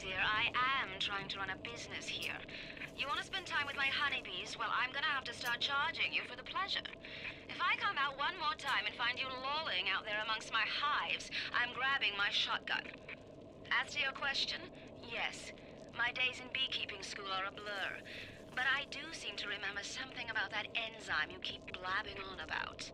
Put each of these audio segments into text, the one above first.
dear. I am trying to run a business here. You want to spend time with my honeybees? Well, I'm gonna have to start charging you for the pleasure. If I come out one more time and find you lolling out there amongst my hives, I'm grabbing my shotgun. As to your question, yes, my days in beekeeping school are a blur. But I do seem to remember something about that enzyme you keep blabbing on about.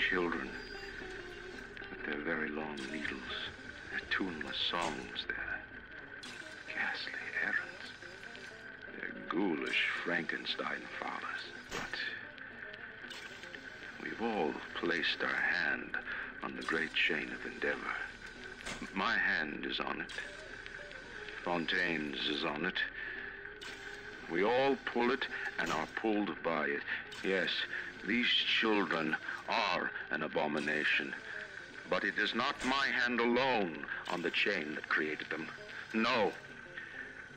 Children, with their very long needles, their tuneless songs, their ghastly errands, their ghoulish Frankenstein fathers. But we've all placed our hand on the great chain of endeavor. My hand is on it. Fontaine's is on it. We all pull it and are pulled by it. Yes, these children are an abomination. But it is not my hand alone on the chain that created them. No.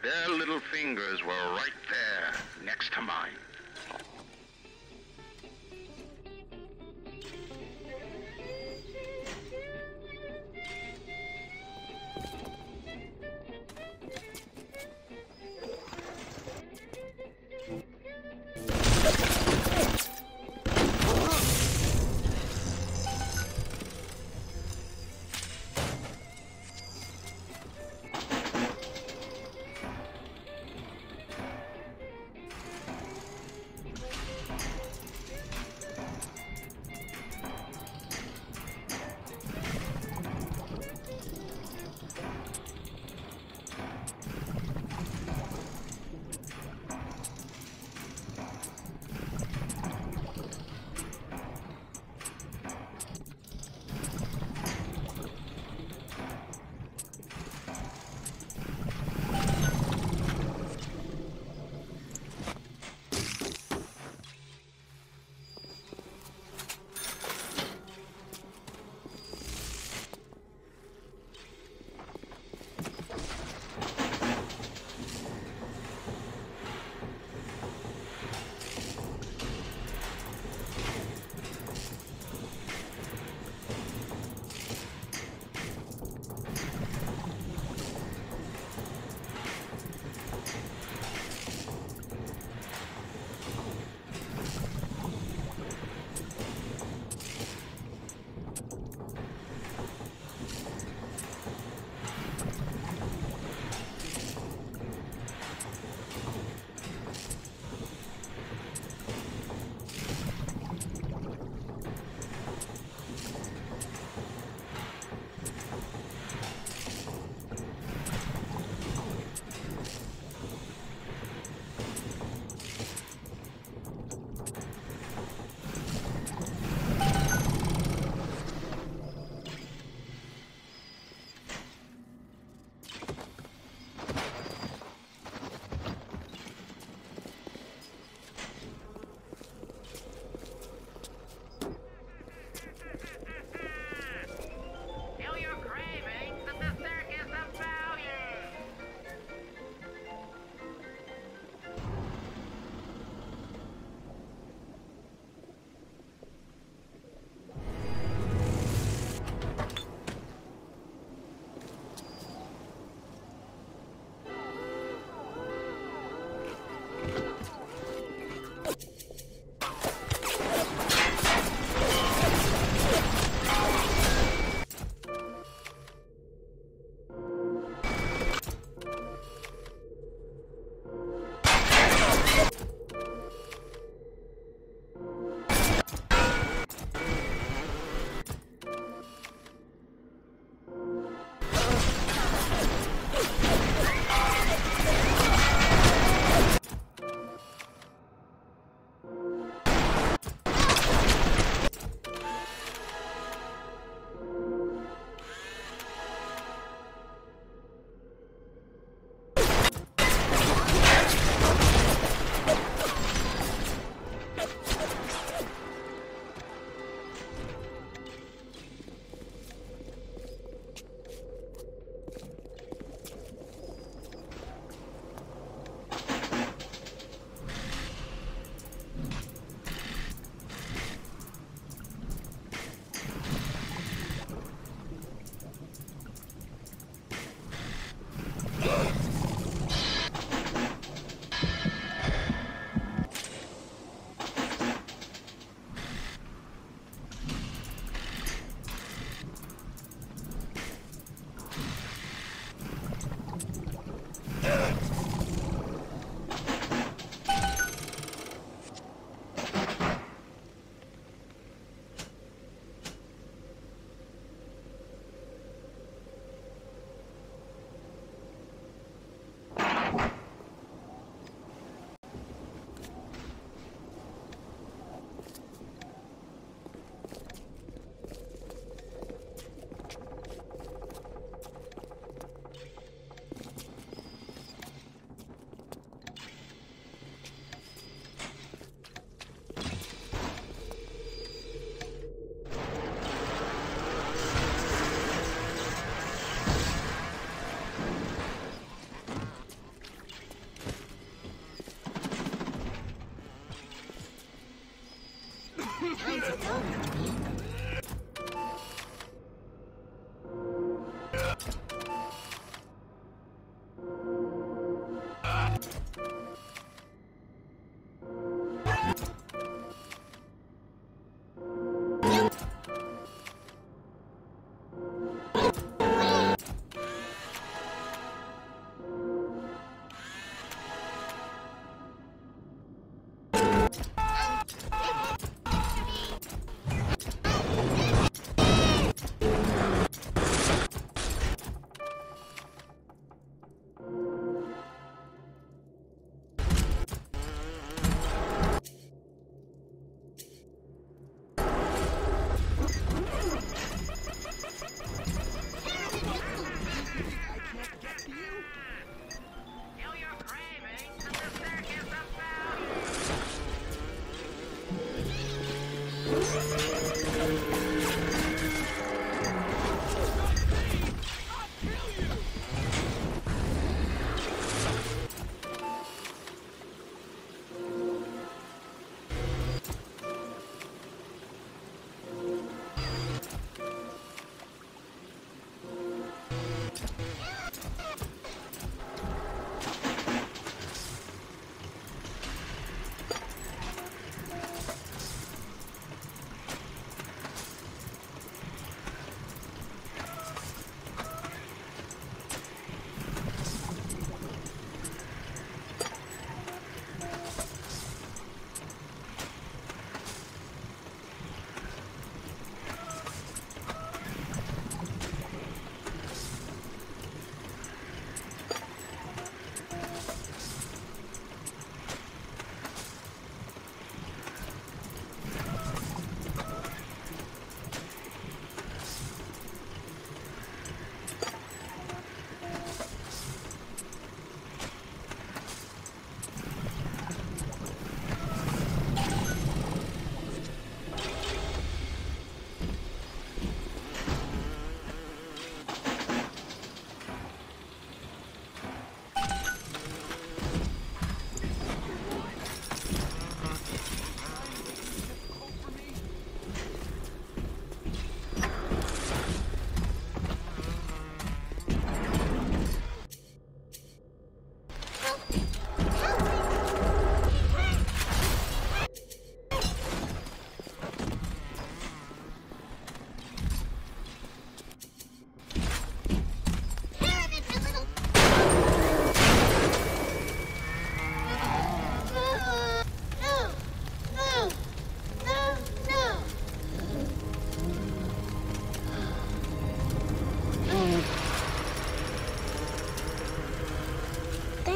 Their little fingers were right there, next to mine.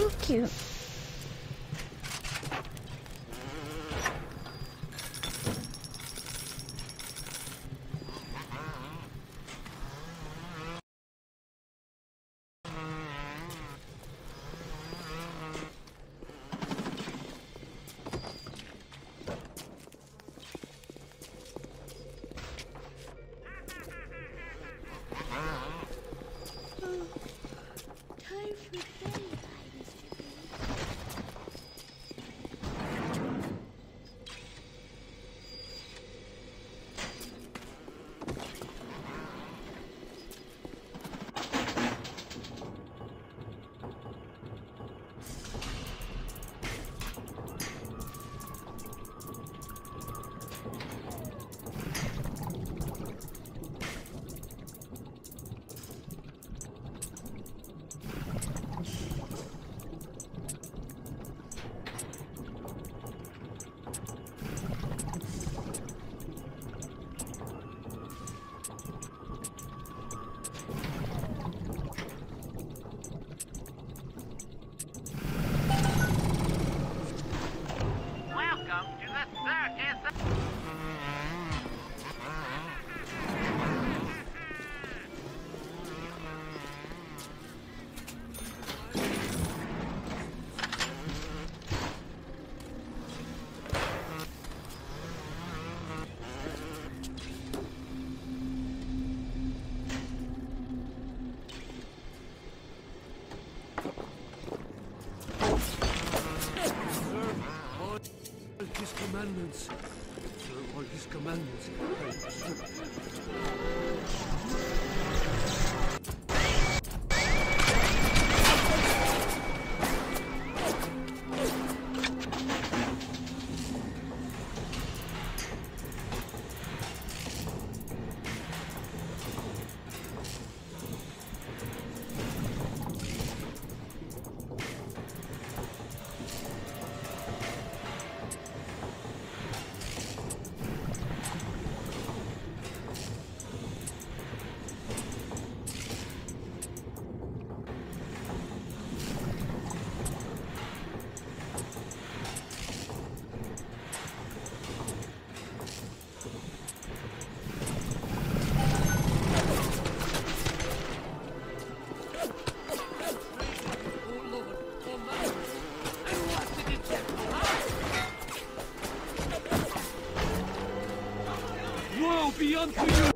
so cute. His commandments. All his commandments. Woe be unto you!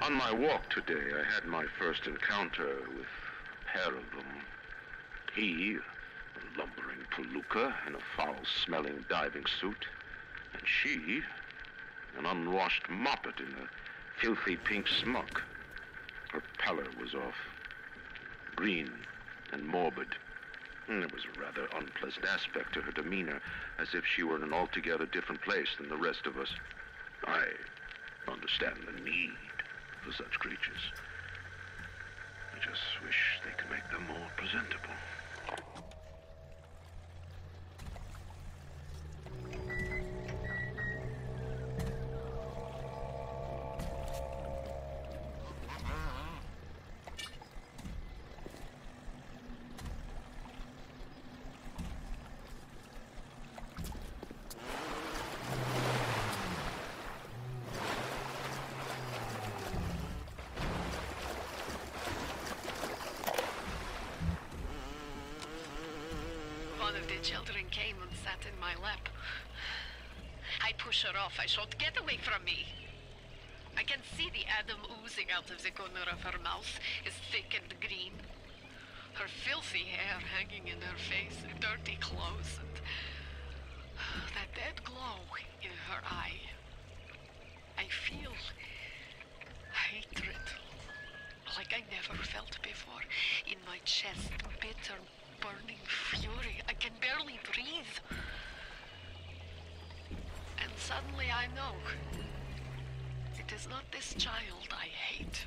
On my walk today, I had my first encounter with a pair of them. He, a lumbering palooka in a foul-smelling diving suit, and she, an unwashed moppet in a filthy pink smock. Her pallor was off, green and morbid. And there was a rather unpleasant aspect to her demeanor, as if she were in an altogether different place than the rest of us. I understand the need for such creatures. I just wish they could make them more presentable. One of the children came and sat in my lap. I push her off. I shout, "Get away from me!" I can see the Adam oozing out of the corner of her mouth, is thick and green. Her filthy hair hanging in her face, dirty clothes, and that dead glow in her eye. I feel hatred, like I never felt before, in my chest, bitter, burning fury. I can barely breathe. And suddenly I know it is not this child I hate.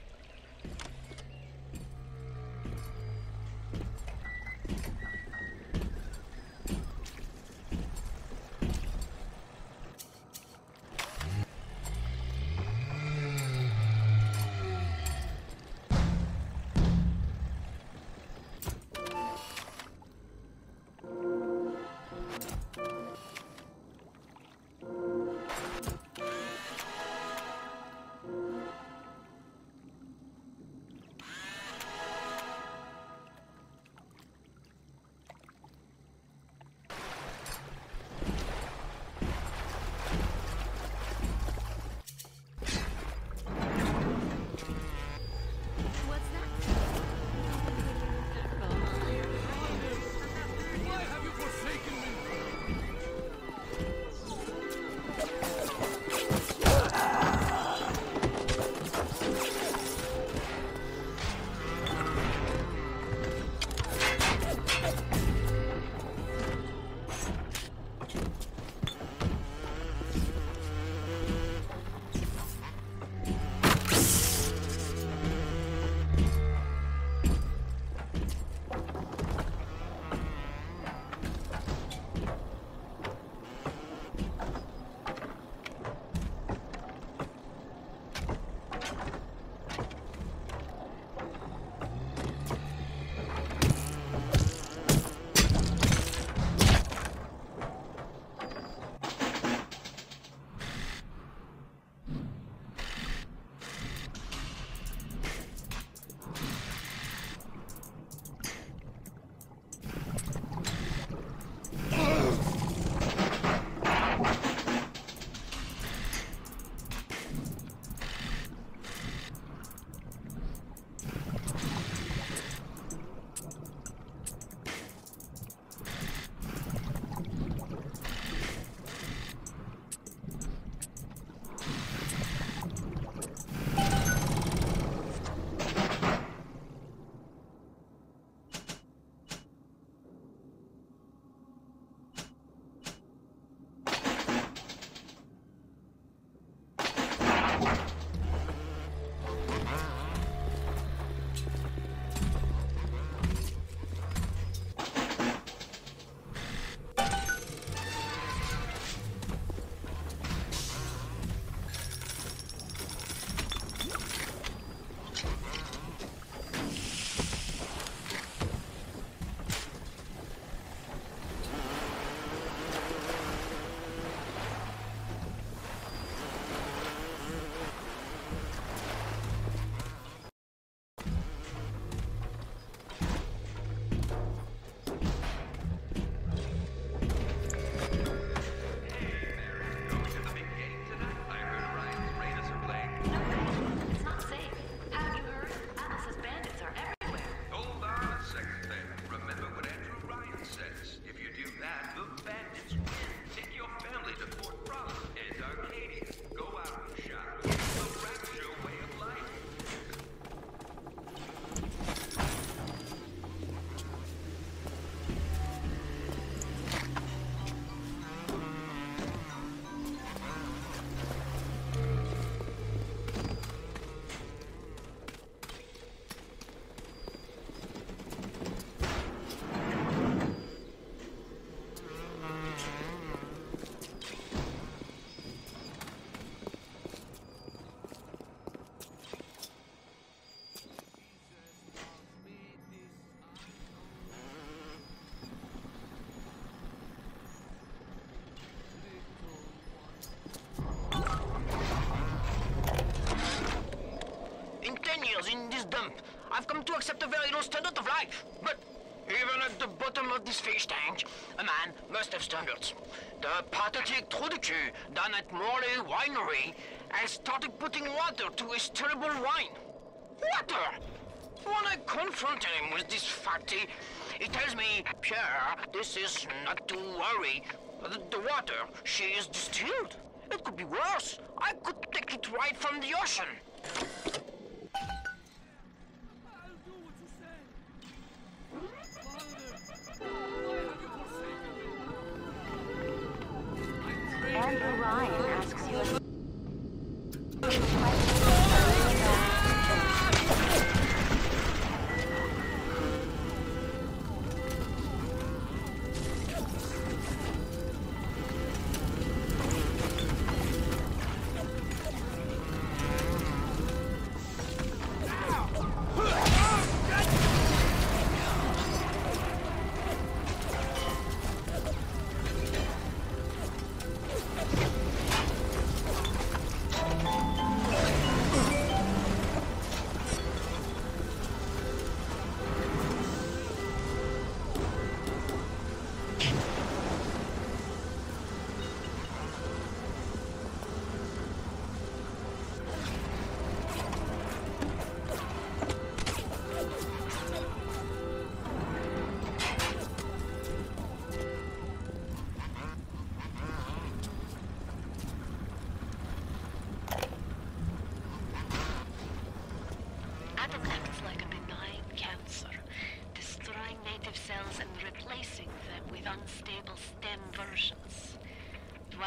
Madam, I've come to accept a very low standard of life. But even at the bottom of this fish tank, a man must have standards. The pathetic trou de cul down at Morley Winery has started putting water to his terrible wine. Water! When I confronted him with this fact, he tells me, Pierre, this is not to worry. The water, she is distilled. It could be worse. I could take it right from the ocean. Andrew Ryan asks you a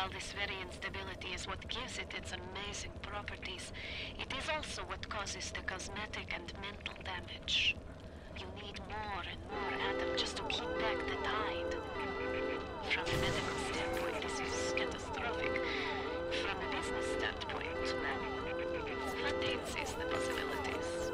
While this very instability is what gives it its amazing properties, it is also what causes the cosmetic and mental damage. You need more and more Adam just to keep back the tide. From a medical standpoint, this is catastrophic. From a business standpoint, well, funding sees the possibilities.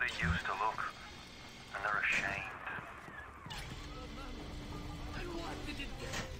they used to look, and they're ashamed. And what did it get?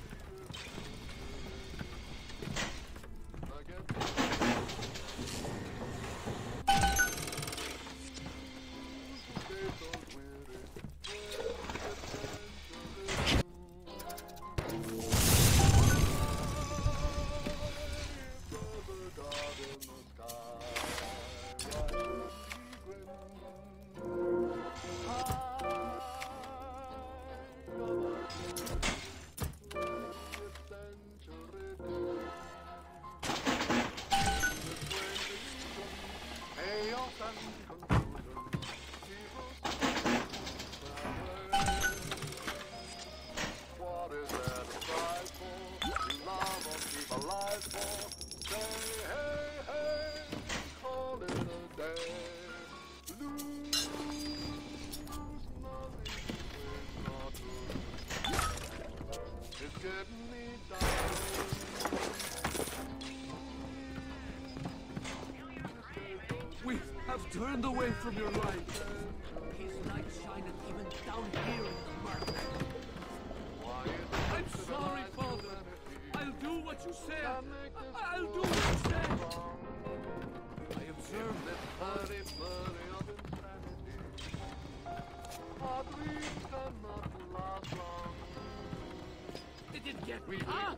We have turned away from your light. His light shineth even down here in the murk. I'm sorry, Father. I'll do what you say. I'll do what you say. I observe that Did it get me? Ah!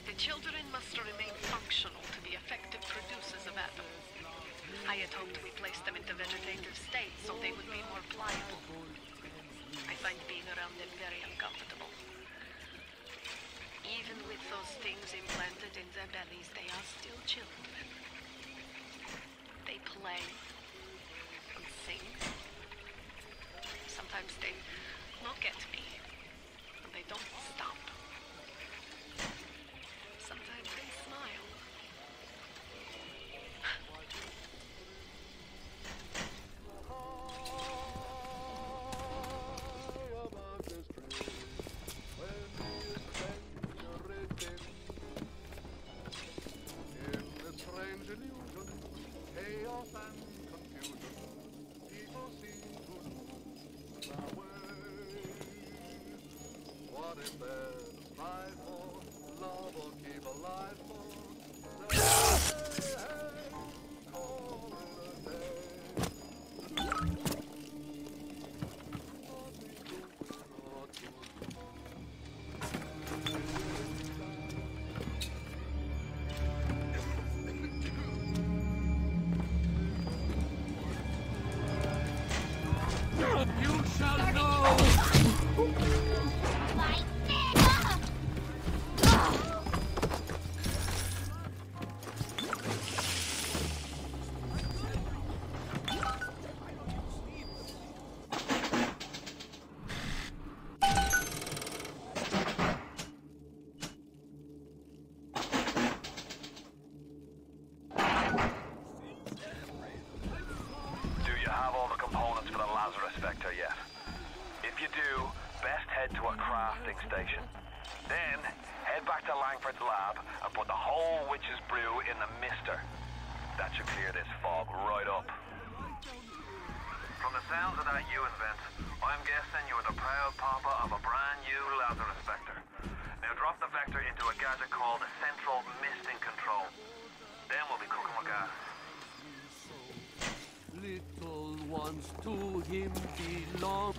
The children must remain functional to be effective producers of Adam. I had hoped we placed them into vegetative states so they would be more pliable. I find being around them very uncomfortable. Even with those things implanted in their bellies, they are still children. They play and sing. Sometimes they look at me, and they don't stop. Sometimes they smile. You shall know! Little ones to him belong.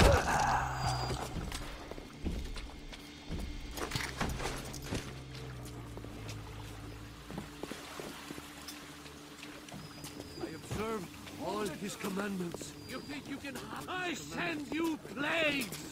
I observe all his commandments. You think you can have I send you plagues!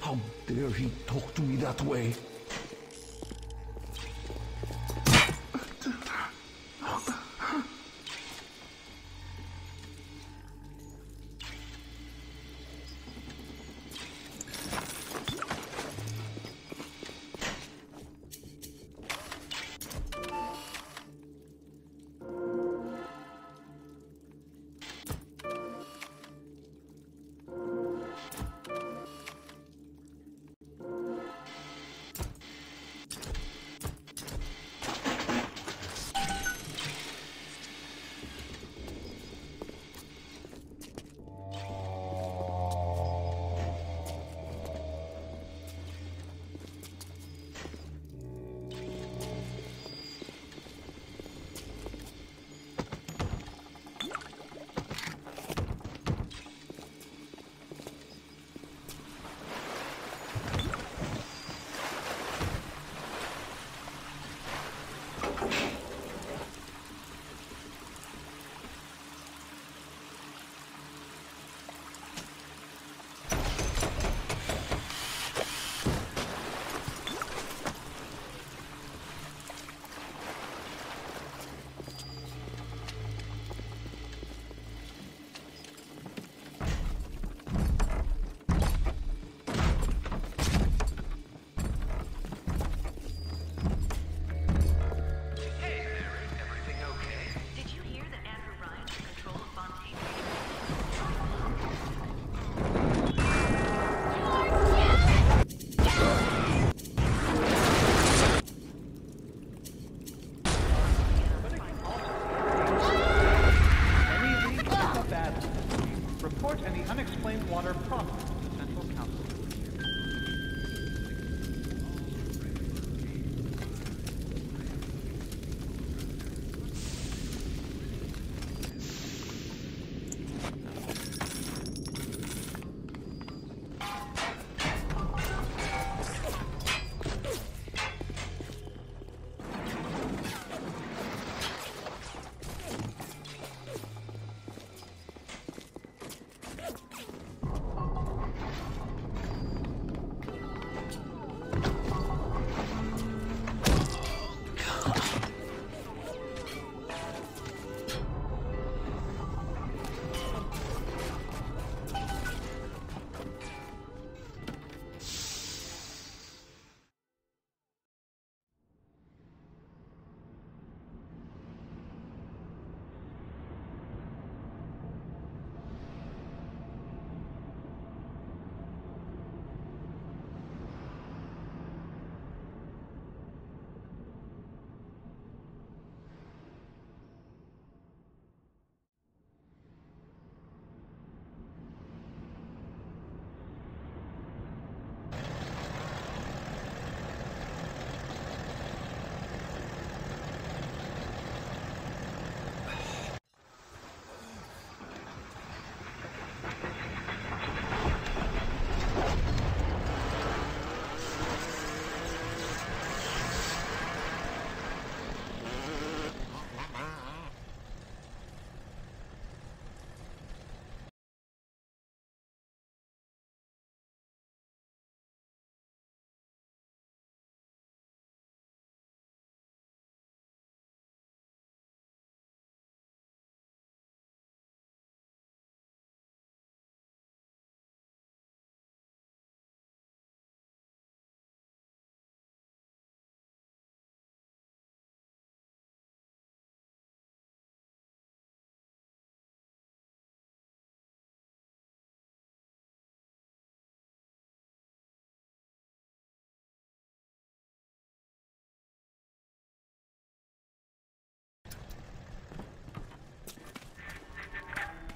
How dare he talk to me that way?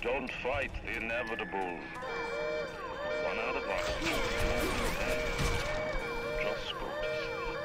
Don't fight the inevitable. One out of us. Just go to sleep.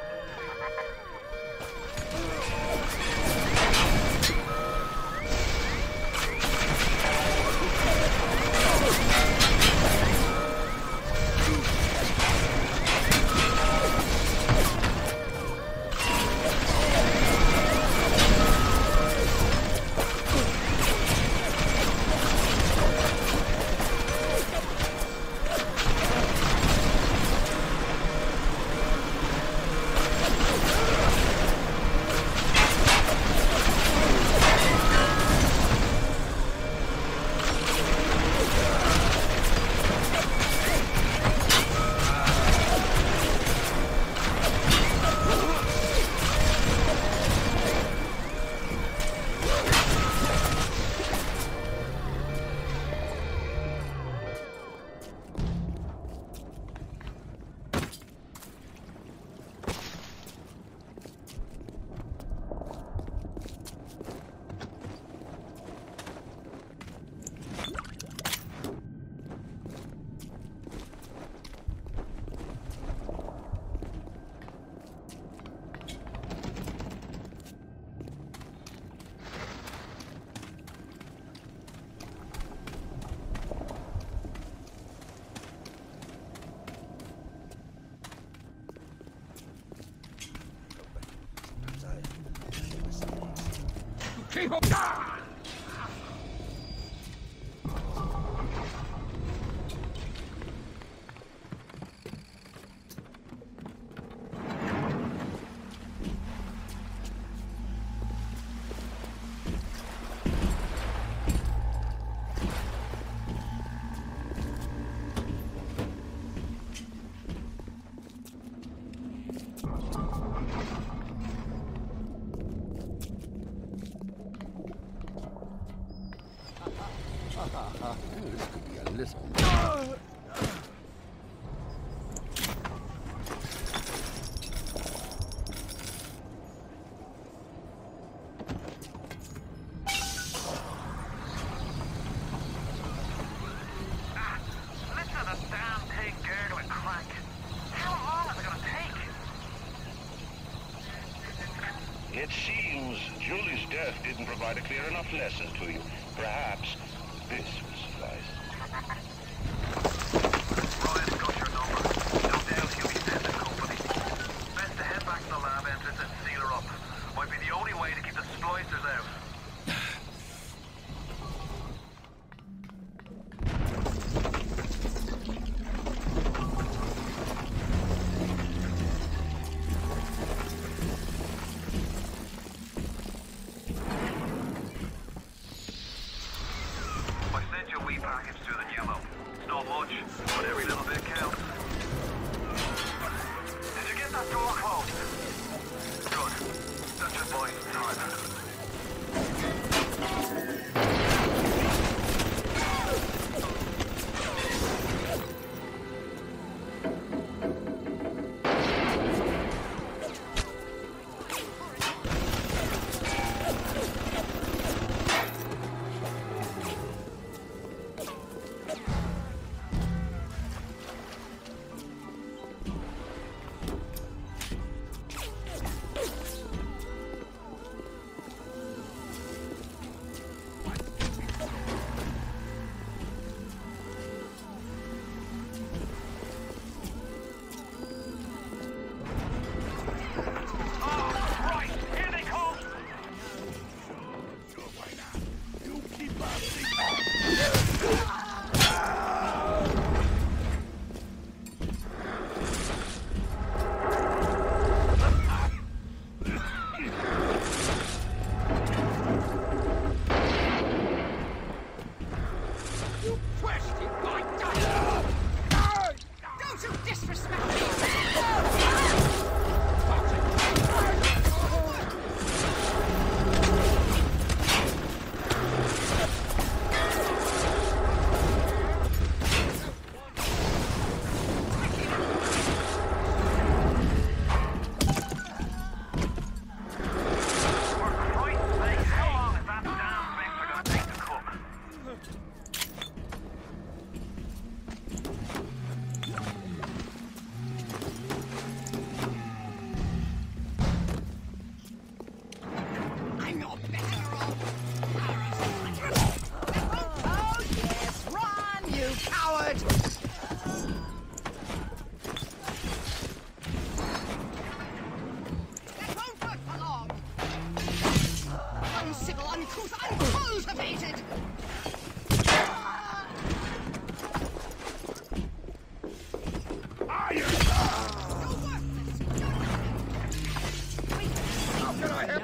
keep up. This could be a little. Listen to the damn thing gurgle and crank. How long is it gonna take? It seems Julie's death didn't provide a clear enough lesson to you. Perhaps this will suffice. Ryan's got your number. No doubt he'll be sending company. Best to head back to the lab entrance and seal her up. Might be the only way to keep the splicers out. Package through the pneumo. It's not much, but every little bit counts. Did you get that door closed? Good. That should buy some time.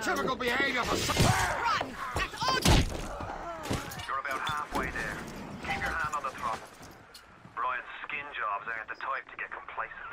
Typical behavior for Run! That's urgent! You're about halfway there. Keep your hand on the throttle. Brian's skin jobs aren't the type to get complacent.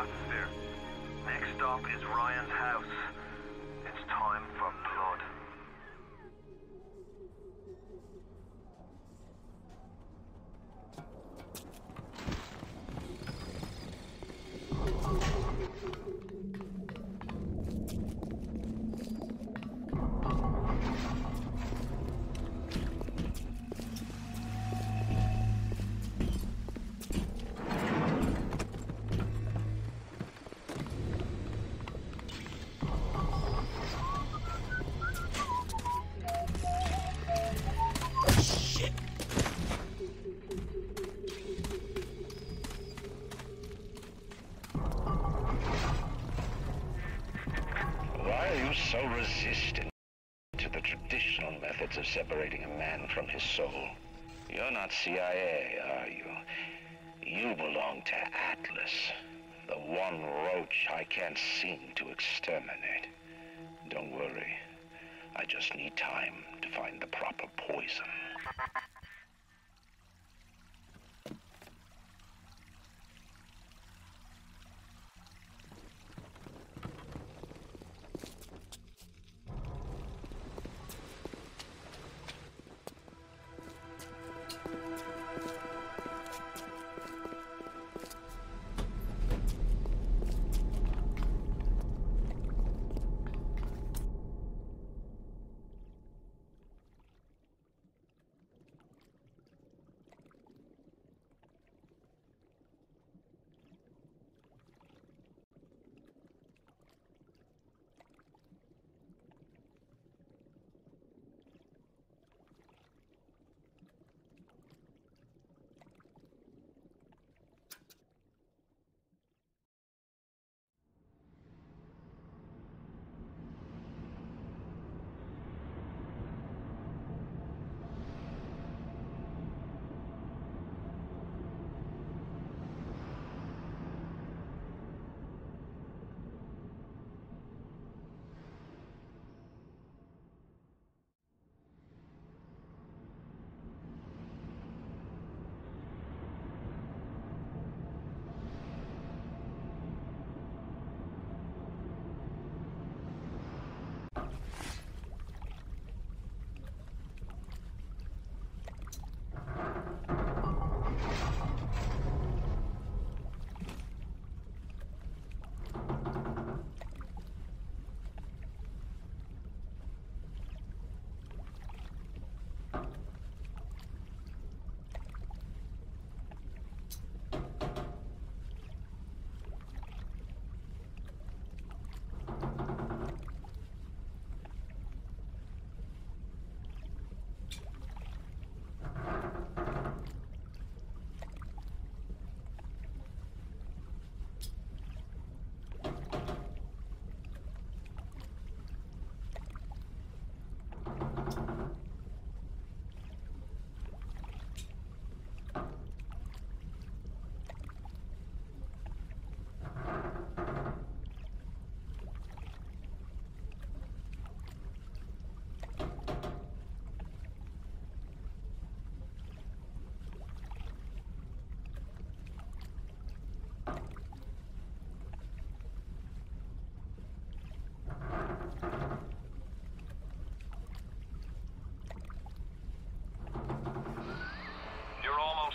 atmosphere. Next stop is Ryan's house. It's time for blood. So resistant to the traditional methods of separating a man from his soul. You're not CIA, are you? You belong to Atlas, the one roach I can't seem to exterminate. Don't worry. I just need time to find the proper poison.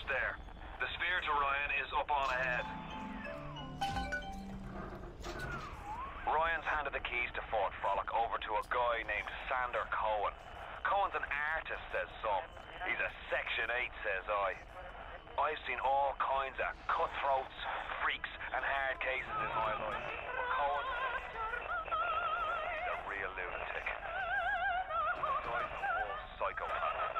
There. The sphere to Ryan is up on ahead. Ryan's handed the keys to Fort Frolic over to a guy named Sander Cohen. Cohen's an artist, says some. He's a Section 8, says I. I've seen all kinds of cutthroats, freaks, and hard cases in my life. But Cohen, he's a real lunatic. The guy's a full psychopath.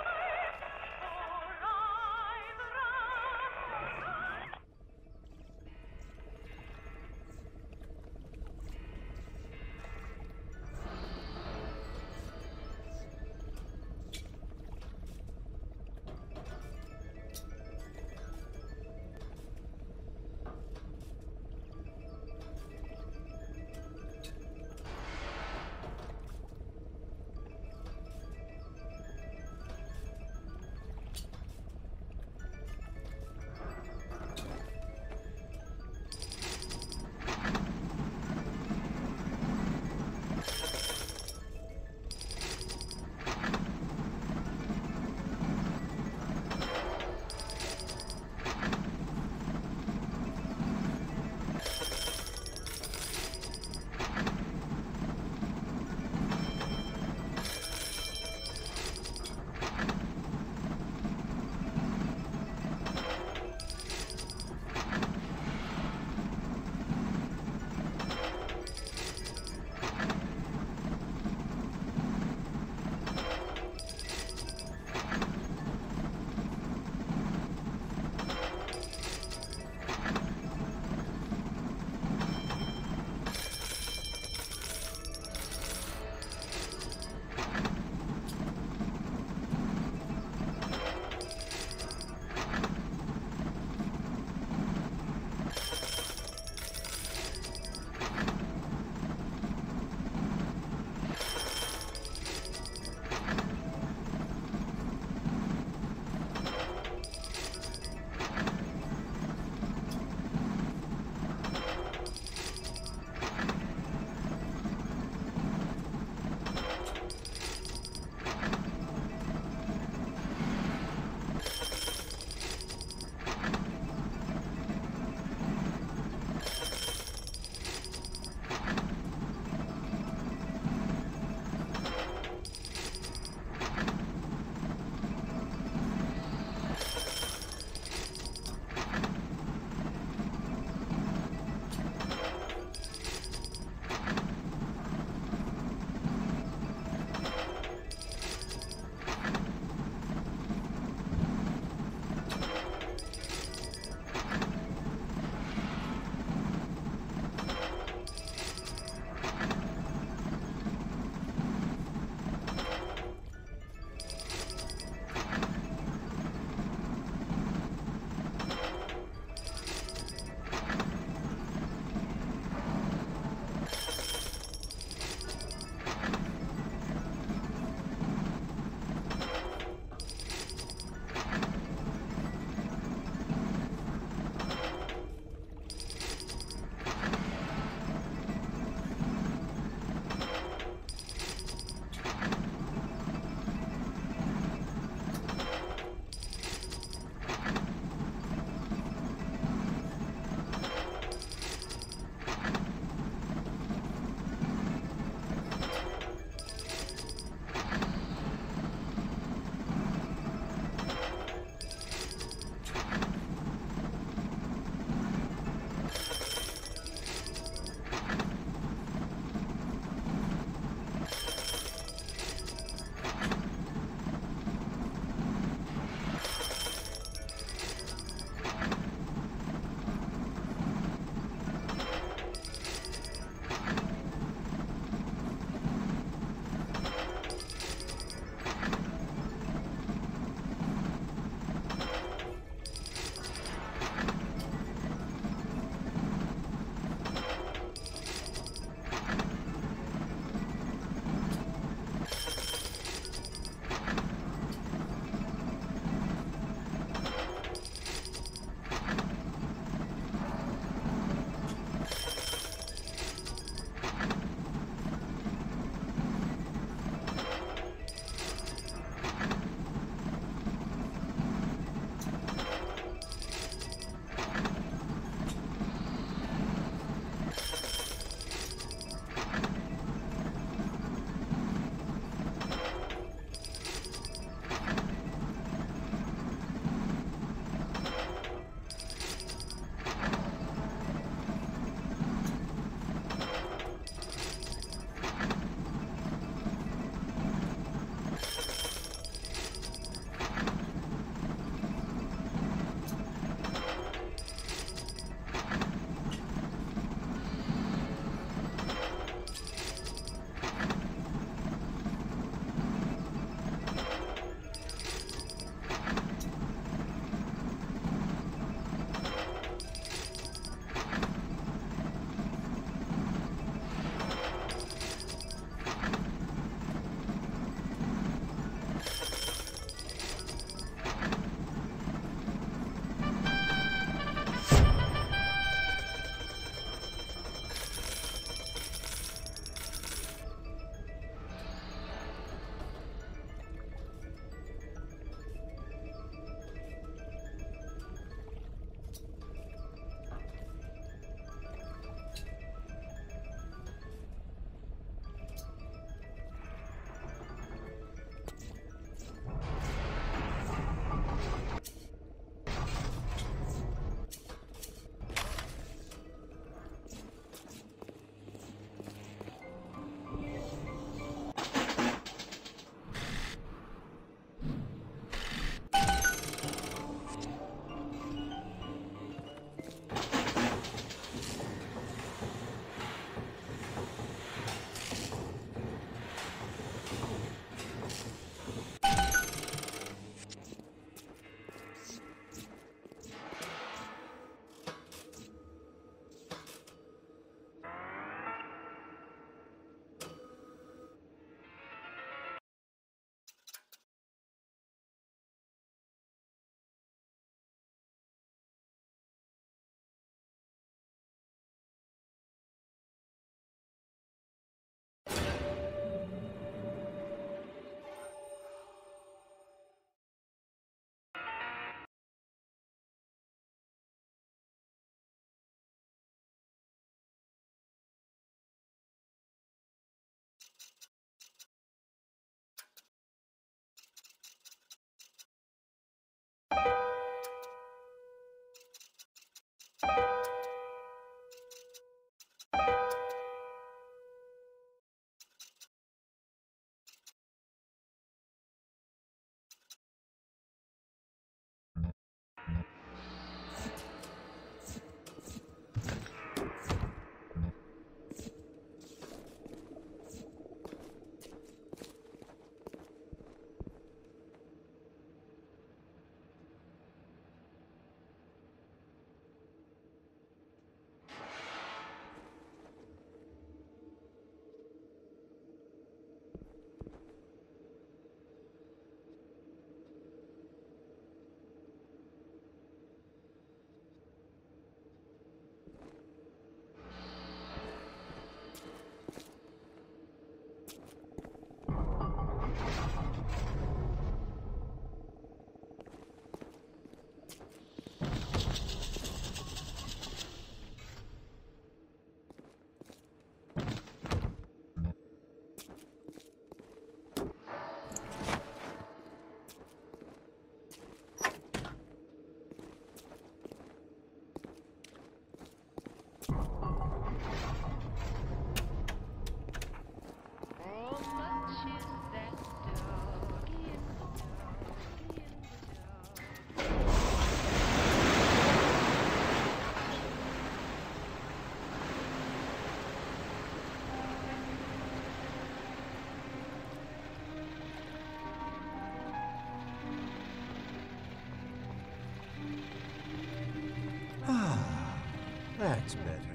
That's better.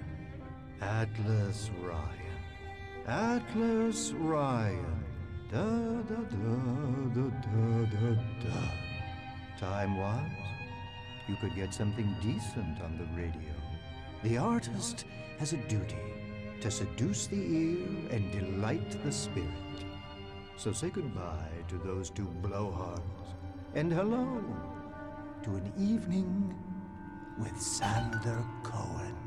Atlas Ryan. Atlas Ryan. Da da da da da da da. Time-wise, you could get something decent on the radio. The artist has a duty to seduce the ear and delight the spirit. So say goodbye to those two blowhards, and hello to an evening with Sander Cohen.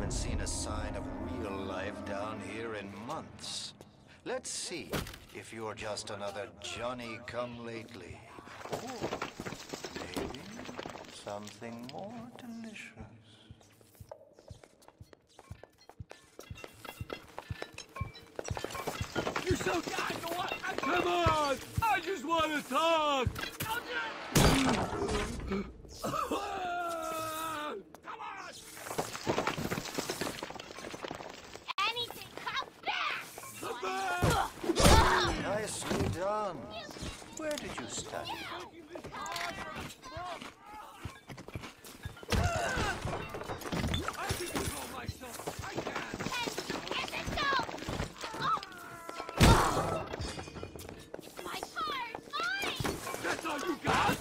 Seen a sign of real life down here in months. Let's see if you're just another Johnny-come-lately. Or maybe something more delicious. You're so guys, come on! I just want to talk! Nicely done. Where did you study? I can control myself. I can. My car! Mine! That's all you got?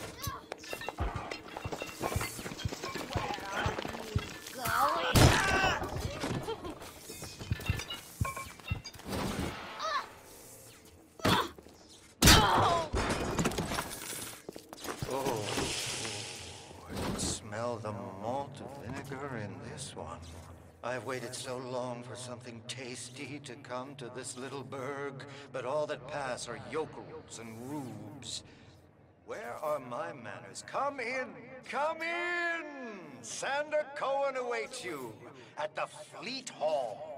The malt vinegar in this one. I've waited so long for something tasty to come to this little burg, but all that pass are yokels and rubes. Where are my manners? Come in! Come in! Sander Cohen awaits you at the Fleet Hall.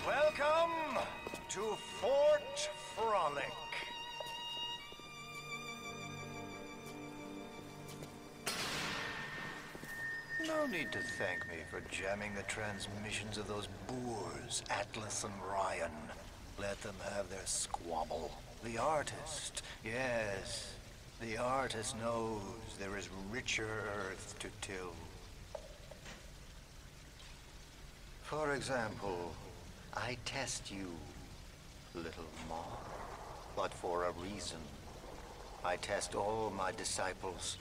Welcome to Fort Frolic. No need to thank me for jamming the transmissions of those boors, Atlas and Ryan. Let them have their squabble. The artist, yes, the artist knows there is richer earth to till. For example, I test you, little moth, but for a reason. I test all my disciples.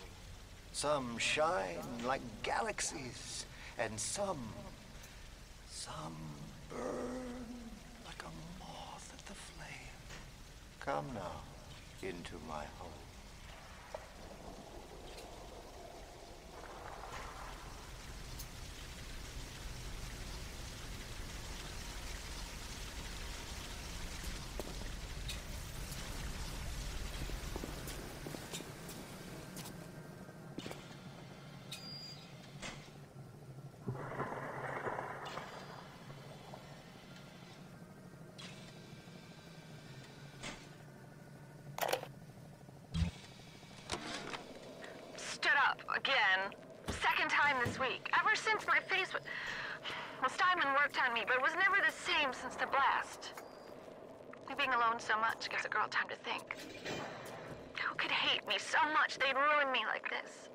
Some shine like galaxies, and some burn like a moth at the flame. Come now, into my home. Again. Second time this week. Ever since my face was... Well, Steinman worked on me, but it was never the same since the blast. Me being alone so much gives a girl time to think. Who could hate me so much they'd ruin me like this?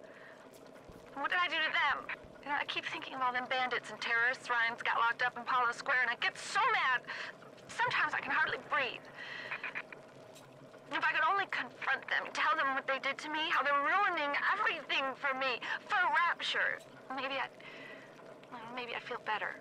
What did I do to them? You know, I keep thinking of all them bandits and terrorists Ryan's got locked up in Palo Square, and I get so mad. Sometimes I can hardly breathe. If I could only confront them, tell them what they did to me, how they're ruining everything for me, for Rapture, maybe I'd feel better.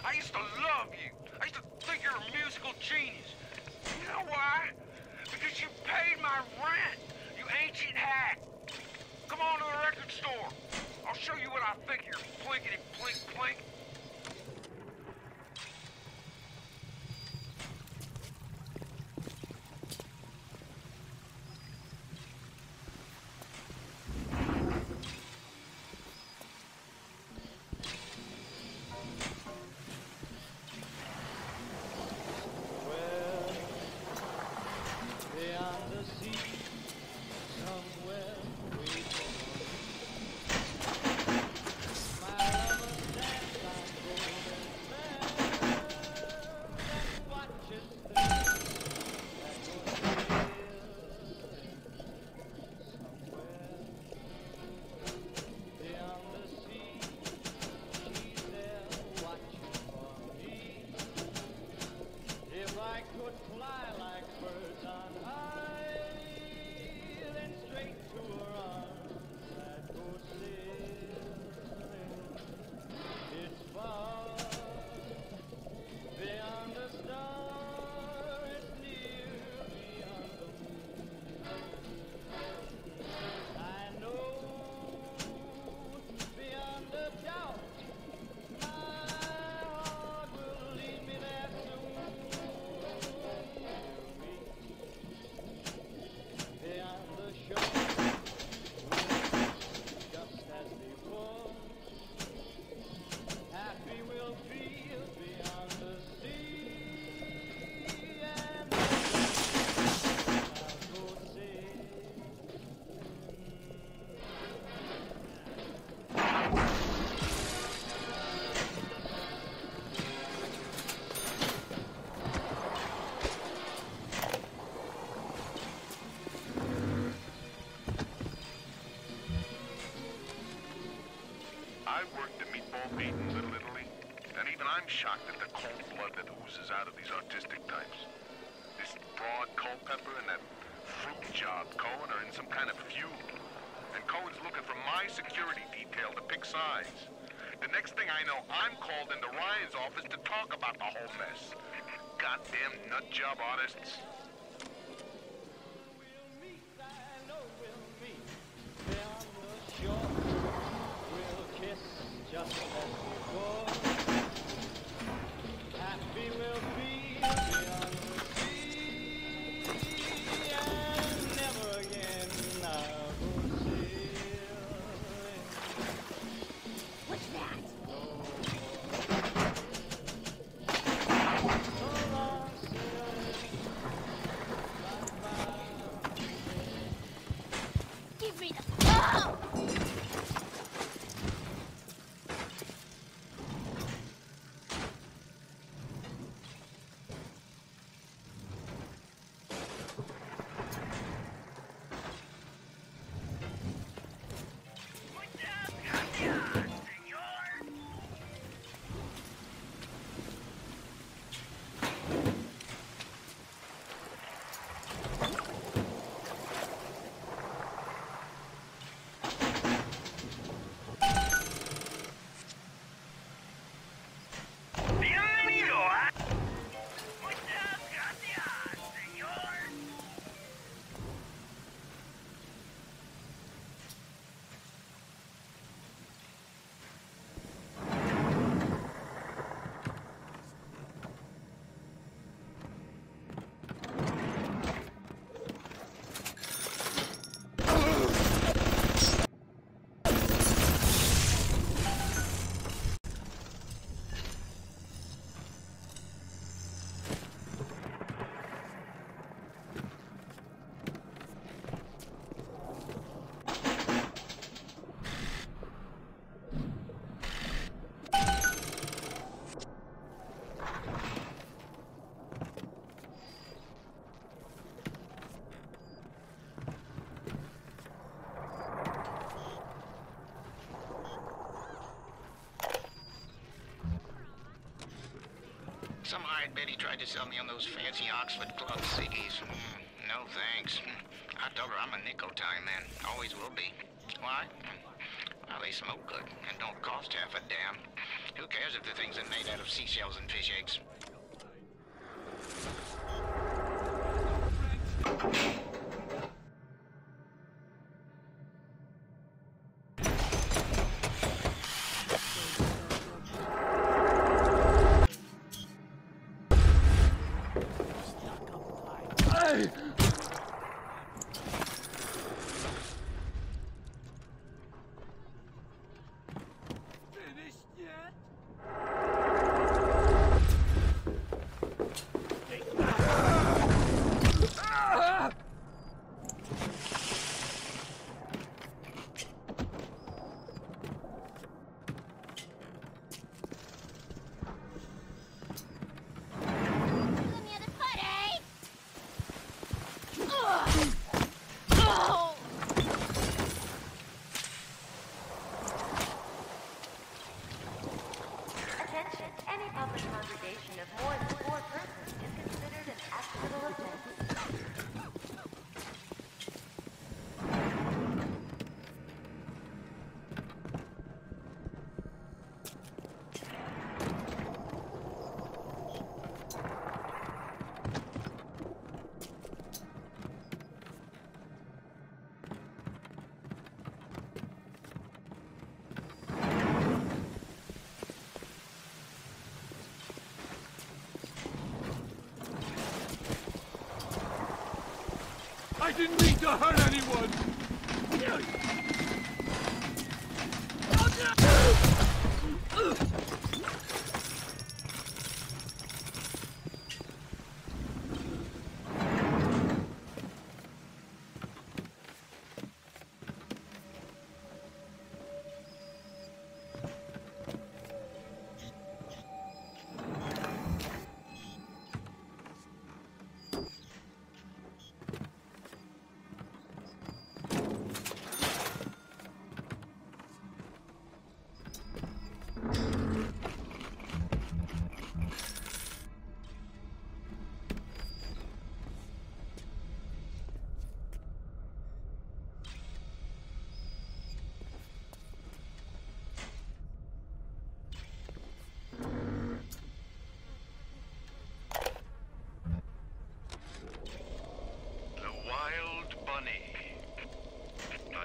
I used to love you. I used to think you're a musical genius. You know why? Because you paid my rent, you ancient hack. Come on to the record store. I'll show you what I think of your plinkety plink plink. I worked the meatball beat in Little Italy, and even I'm shocked at the cold blood that oozes out of these artistic types. This broad Culpepper and that fruit job Cohen are in some kind of feud. And Cohen's looking for my security detail to pick sides. The next thing I know, I'm called into Ryan's office to talk about the whole mess. Goddamn nut job artists. Some hired Betty tried to sell me on those fancy Oxford Club ciggies. No thanks. I told her I'm a nickel time man. Always will be. Why? Well, they smoke good and don't cost half a damn. Who cares if the things are made out of seashells and fish eggs? I didn't mean to hurt anyone!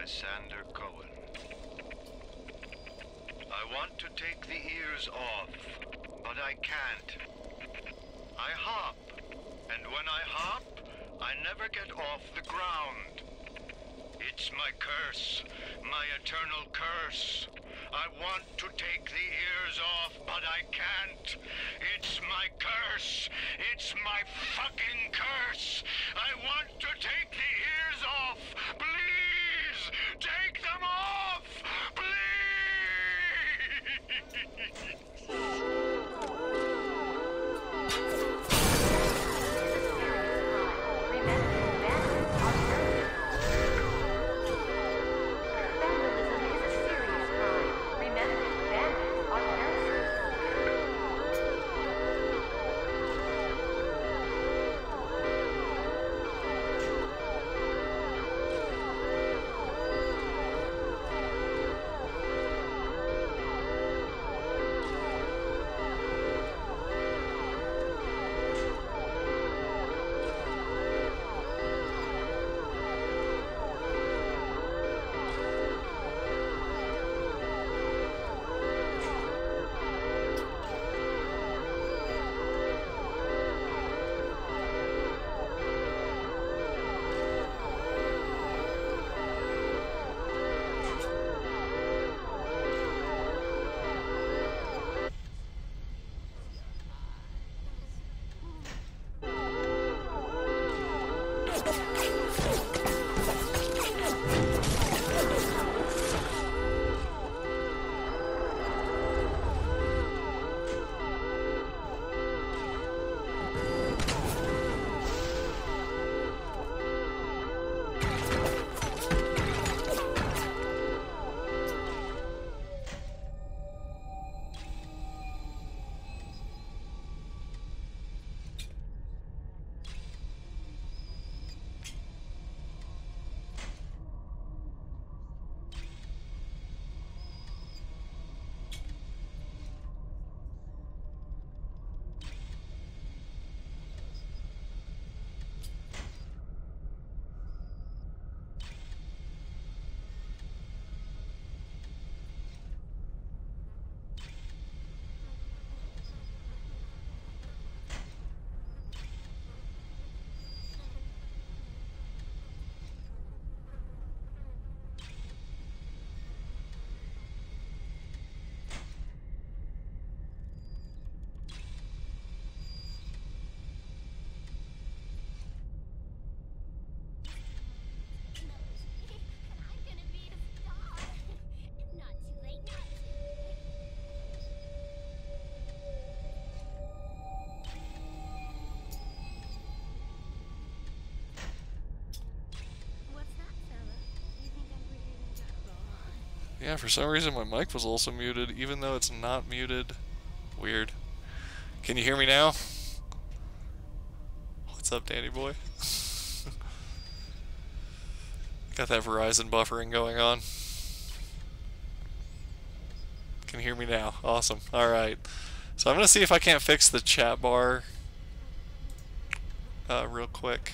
Sander Cohen. I want to take the ears off, but I can't. I hop, and when I hop, I never get off the ground. It's my curse, my eternal curse. I want to take the ears off, but I can't. It's my curse. It's my fucking curse. I want to take the ears off. Please, take them off. Please. Yeah, for some reason my mic was also muted, even though it's not muted. Weird. Can you hear me now? What's up, Danny boy? Got that Verizon buffering going on. Can you hear me now? Awesome. Alright. So I'm going to see if I can't fix the chat bar real quick.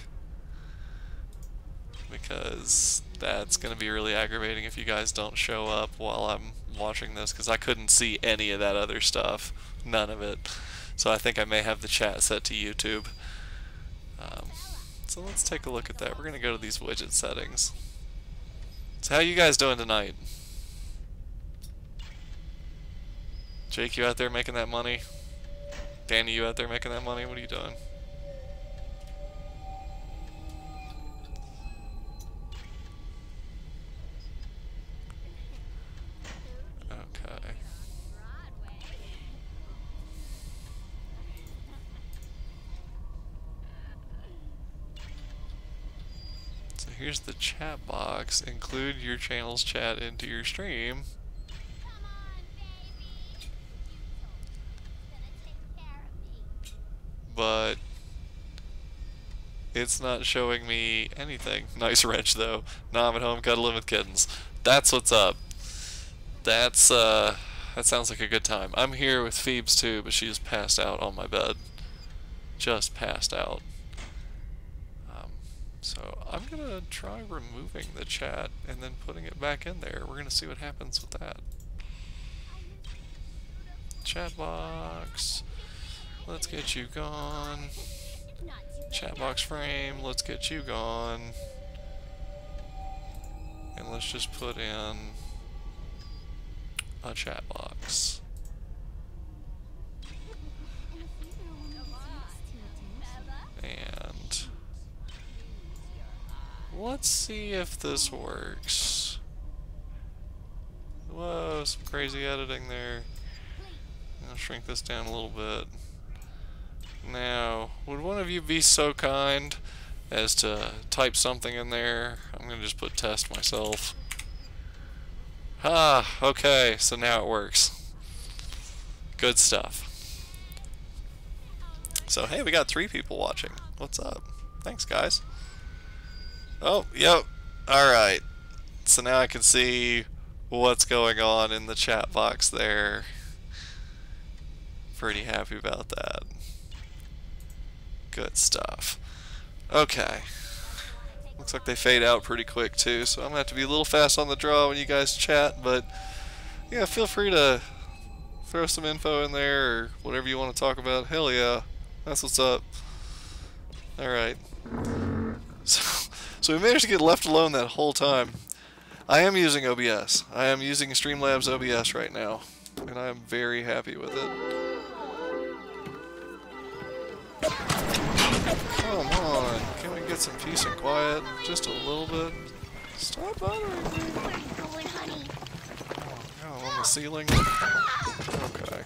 Because that's going to be really aggravating if you guys don't show up while I'm watching this, because I couldn't see any of that other stuff. None of it. So I think I may have the chat set to YouTube. So let's take a look at that. We're going to go to these widget settings. So how you guys doing tonight? Jake, you out there making that money? Danny, you out there making that money? What are you doing? Okay. So here's the chat box. Include your channel's chat into your stream. But it's not showing me anything. Nice wrench though. Now I'm at home cuddling with kittens. That's what's up. That sounds like a good time. I'm here with Phoebes too, but she just passed out on my bed. Just passed out. So I'm gonna try removing the chat and then putting it back in there. We're gonna see what happens with that. Chat box. Let's get you gone. Chat box frame, let's get you gone. And let's just put in a chat box. And let's see if this works. Whoa, some crazy editing there. I'll shrink this down a little bit. Now, would one of you be so kind as to type something in there? I'm gonna just put test myself. Ah, okay, so now it works. Good stuff. So, hey, we got 3 people watching. What's up? Thanks, guys. Oh, yep. Alright. So now I can see what's going on in the chat box there. Pretty happy about that. Good stuff. Okay. Looks like they fade out pretty quick too, so I'm gonna have to be a little fast on the draw when you guys chat, but yeah, feel free to throw some info in there or whatever you want to talk about. Hell yeah. That's what's up. Alright. So we managed to get left alone that whole time. I am using OBS. I am using Streamlabs OBS right now, and I am very happy with it. Come on, can we get some peace and quiet? Just a little bit. Stop bothering me. Where are you going, honey? Oh, on the ceiling? Okay.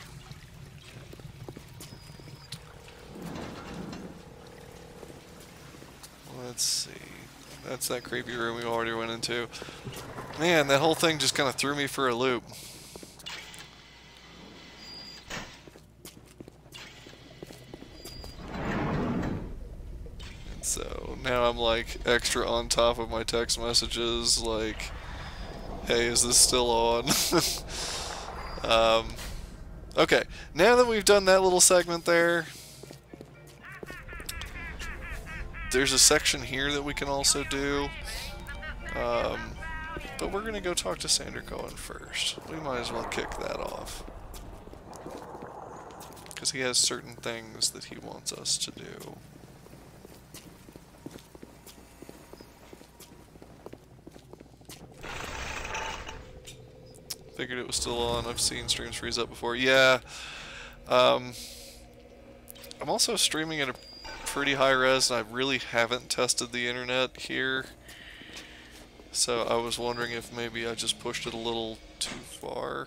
Let's see. That's that creepy room we already went into. Man, that whole thing just kind of threw me for a loop. So now I'm like extra on top of my text messages, like, hey, is this still on? Okay, now that we've done that little segment there, there's a section here that we can also do, but we're gonna go talk to Sander Cohen first. We might as well kick that off, because he has certain things that he wants us to do. Figured it was still on. I've seen streams freeze up before. Yeah. I'm also streaming at a pretty high res, and I really haven't tested the internet here. So I was wondering if maybe I just pushed it a little too far.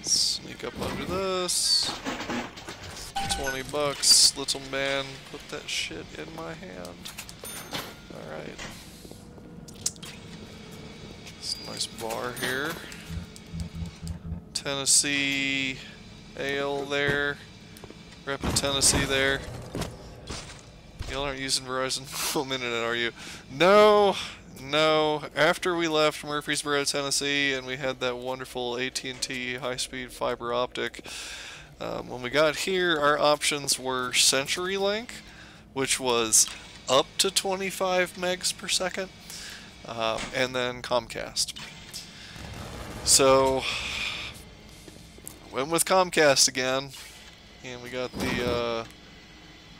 Sneak up under this. 20 bucks, little man. Put that shit in my hand. Alright. Nice bar here. Tennessee ale there. Reppin' Tennessee there. Y'all aren't using Verizon Home Internet, are you? No, no. After we left Murfreesboro, Tennessee, and we had that wonderful AT&T high-speed fiber optic, when we got here, our options were CenturyLink, which was up to 25 megs per second, and then Comcast. So, went with Comcast again, and we got the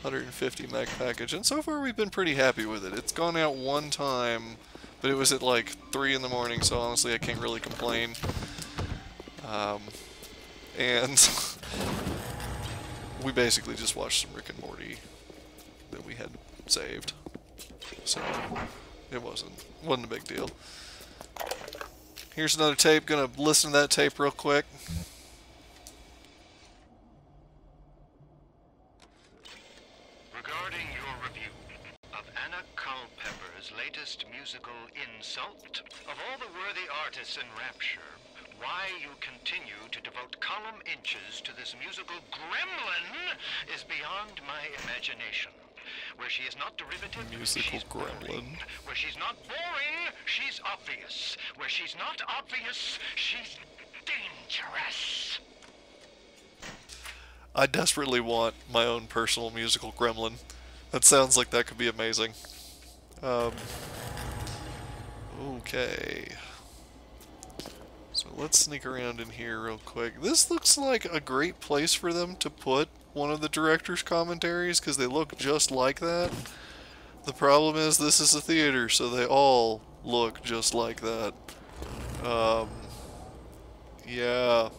150 meg package, and so far we've been pretty happy with it. It's gone out one time, but it was at like 3 in the morning, so honestly I can't really complain. And we basically just watched some Rick and Morty that we had saved, so it wasn't a big deal. Here's another tape. Gonna listen to that tape real quick. Regarding your review of Anna Culpepper's latest musical insult, of all the worthy artists in Rapture, why you continue to devote column inches to this musical gremlin is beyond my imagination. Where she is not derivative, Musical she's gremlin. boring. Where she's not boring, she's obvious. Where she's not obvious, she's dangerous. I desperately want my own personal musical gremlin. That sounds like that could be amazing. Okay. So let's sneak around in here real quick. This looks like a great place for them to put one of the director's commentaries, because they look just like that. The problem is this is a theater, so they all look just like that. Yeah.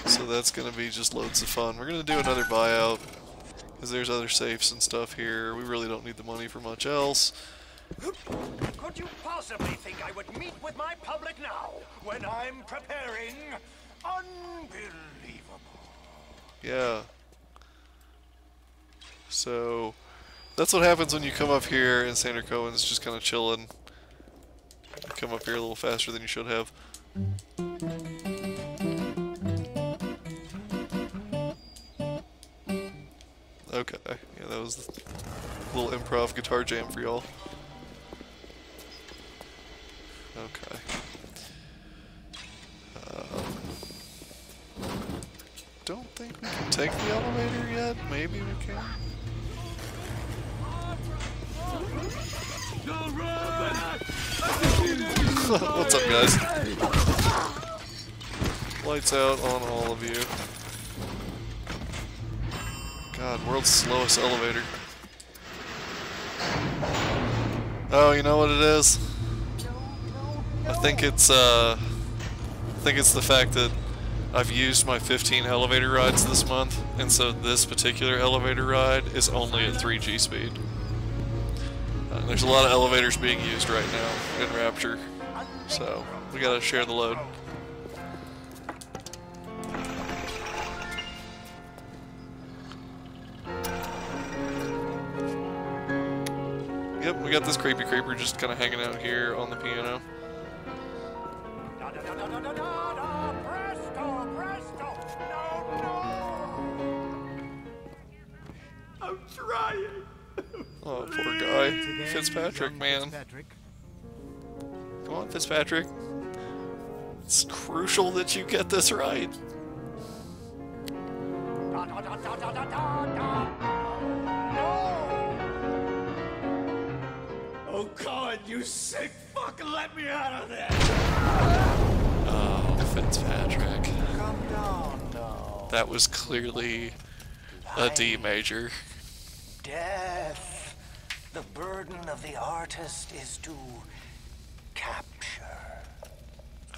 So that's going to be just loads of fun. We're going to do another buyout, because there's other safes and stuff here. We really don't need the money for much else. Could you possibly think I would meet with my public now, when I'm preparing? Unbelievable. Yeah. So, that's what happens when you come up here and Sandra Cohen's just kind of chilling. Come up here a little faster than you should have. Okay, yeah, that was a little improv guitar jam for y'all. Okay. Don't think we can take the elevator yet. Maybe we can. What's up, guys? Lights out on all of you. God, world's slowest elevator. Oh, you know what it is? I think it's the fact that I've used my 15 elevator rides this month, and so this particular elevator ride is only at 3G speed. There's a lot of elevators being used right now in Rapture, so we gotta share the load. Yep, we got this creepy creeper just kind of hanging out here on the piano. I'm trying. Oh, poor guy. Fitzpatrick, man. Come on, Fitzpatrick. It's crucial that you get this right. Oh, God, you sick fuck, let me out of there! Oh, Fitzpatrick. Calm down now. That was clearly a D major. Death. The burden of the artist is to capture.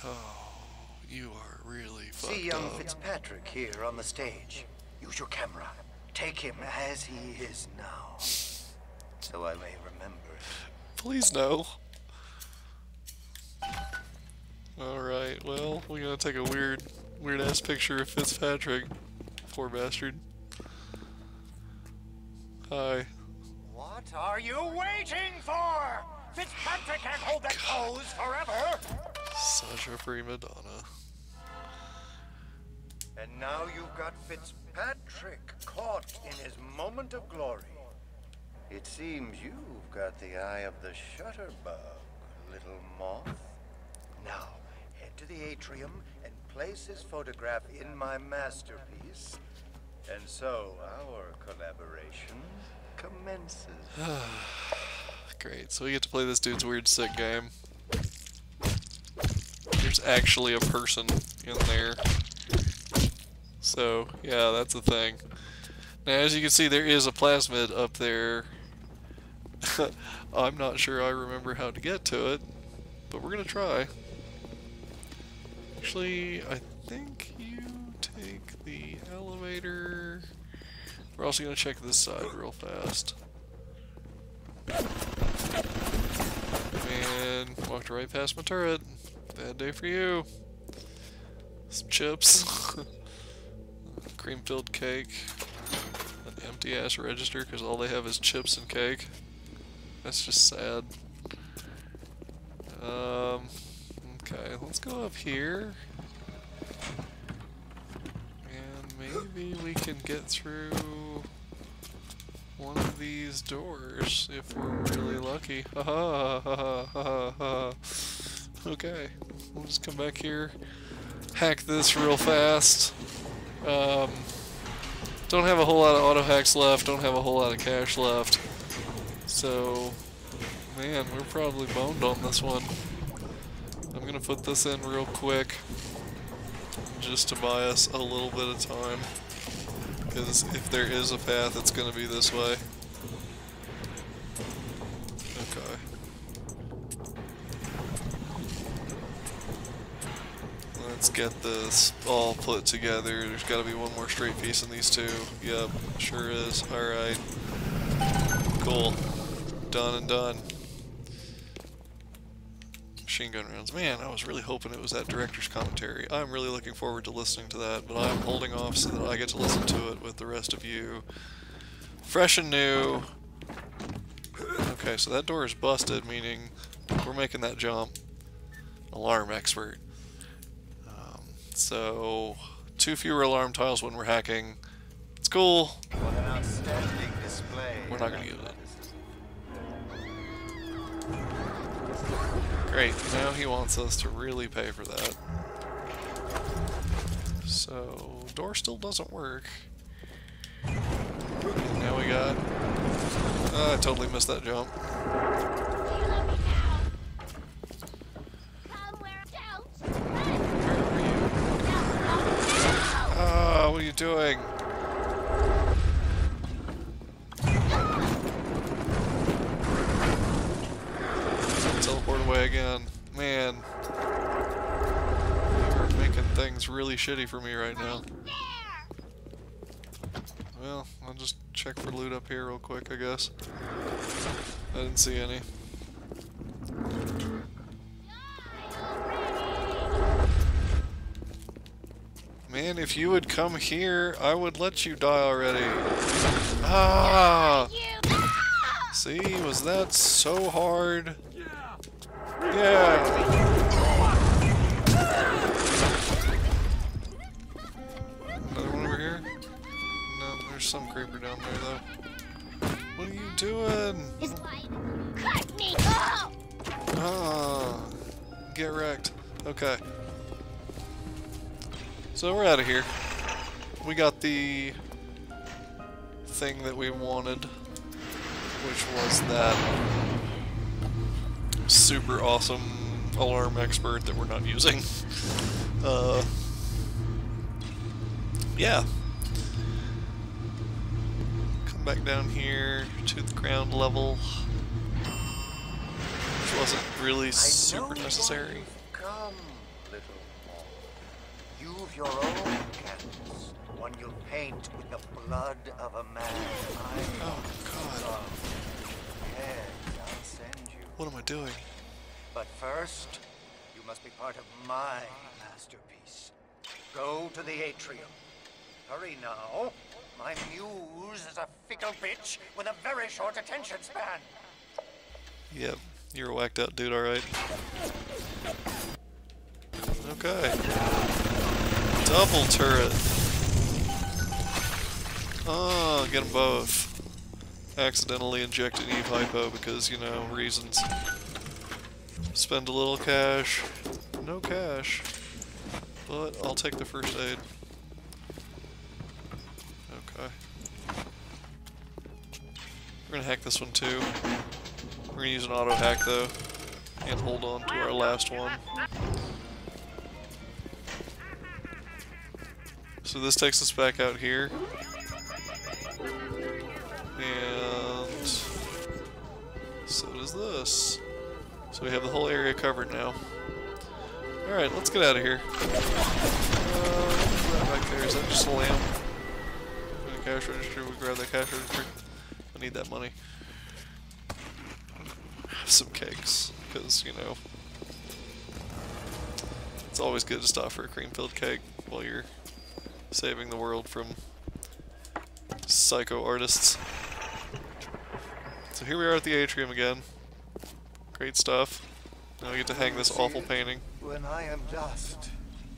Oh, you are really fucked See young up. Fitzpatrick here on the stage. Use your camera. Take him as he is now. So I may remember it. Please no. Alright, well, we gotta take a weird ass picture of Fitzpatrick. Poor bastard. Hi. What are you waiting for? Fitzpatrick can't hold that pose. goes forever. Such a prima donna. And now you've got Fitzpatrick caught in his moment of glory. It seems you've got the eye of the shutterbug, little moth. Now, head to the atrium and place his photograph in my masterpiece. And so, our collaboration commences. Great, so we get to play this dude's weird sick game. There's actually a person in there. So, yeah, that's a thing. Now, as you can see, there is a plasmid up there. I'm not sure I remember how to get to it, but we're gonna try. Actually, I think you take the elevator. We're also gonna check this side real fast. And walked right past my turret. Bad day for you. Some chips. Cream-filled cake. An empty-ass register because all they have is chips and cake. That's just sad. Okay, let's go up here. And maybe we can get through one of these doors if we're really lucky. Ha ha ha ha ha. Okay, we'll just come back here, hack this real fast. Don't have a whole lot of auto hacks left, don't have a whole lot of cash left. So, man, we're probably boned on this one. I'm gonna put this in real quick, just to buy us a little bit of time. Because if there is a path, it's gonna be this way. Okay. Let's get this all put together. There's gotta be one more straight piece in these two. Yep, sure is. Alright. Cool. Done and done. Machine gun rounds. Man, I was really hoping it was that director's commentary. I'm really looking forward to listening to that, but I'm holding off so that I get to listen to it with the rest of you. Fresh and new. Okay, so that door is busted, meaning we're making that jump. Alarm expert. So, 2 fewer alarm tiles when we're hacking. It's cool. What an outstanding display. We're not gonna use it. Great, now he wants us to really pay for that. So, door still doesn't work. And now we got... Oh, I totally missed that jump. Ah, what are you doing? Teleport away again. Man. You're making things really shitty for me right now. Well, I'll just check for loot up here real quick, I guess. I didn't see any. Man, if you would come here, I would let you die already. Ah! See, was that so hard? Yeah! Another one over here? No, there's some creeper down there, though. What are you doing? Cut me off! Ah! Get wrecked. Okay. So we're out of here. We got the thing that we wanted, which was that super awesome alarm expert that we're not using. Yeah. Come back down here to the ground level, which wasn't really super necessary. Come, little moth. You've your own canvas, one you'll paint with the blood of a man. Oh, God. Yes, I'll send you. What am I doing? But first, you must be part of my masterpiece. Go to the atrium. Hurry now. My muse is a fickle bitch with a very short attention span. Yep, You're a whacked out dude, alright. Okay. Double turret. Oh, get them both. Accidentally injected Eve Hypo because, you know, reasons. Spend a little cash. No cash. But I'll take the first aid. Okay. We're gonna hack this one too. We're gonna use an auto hack though. And hold on to our last one. So this takes us back out here. And so does this. So we have the whole area covered now. Alright, let's get out of here. Right back there. Is that just a lamp? In the cash register, we grab that cash register. I need that money. Have some cakes, because, you know, it's always good to stop for a cream-filled cake while you're saving the world from psycho artists. So here we are at the atrium again. Great stuff. Now we get to hang this awful painting. When I am dust,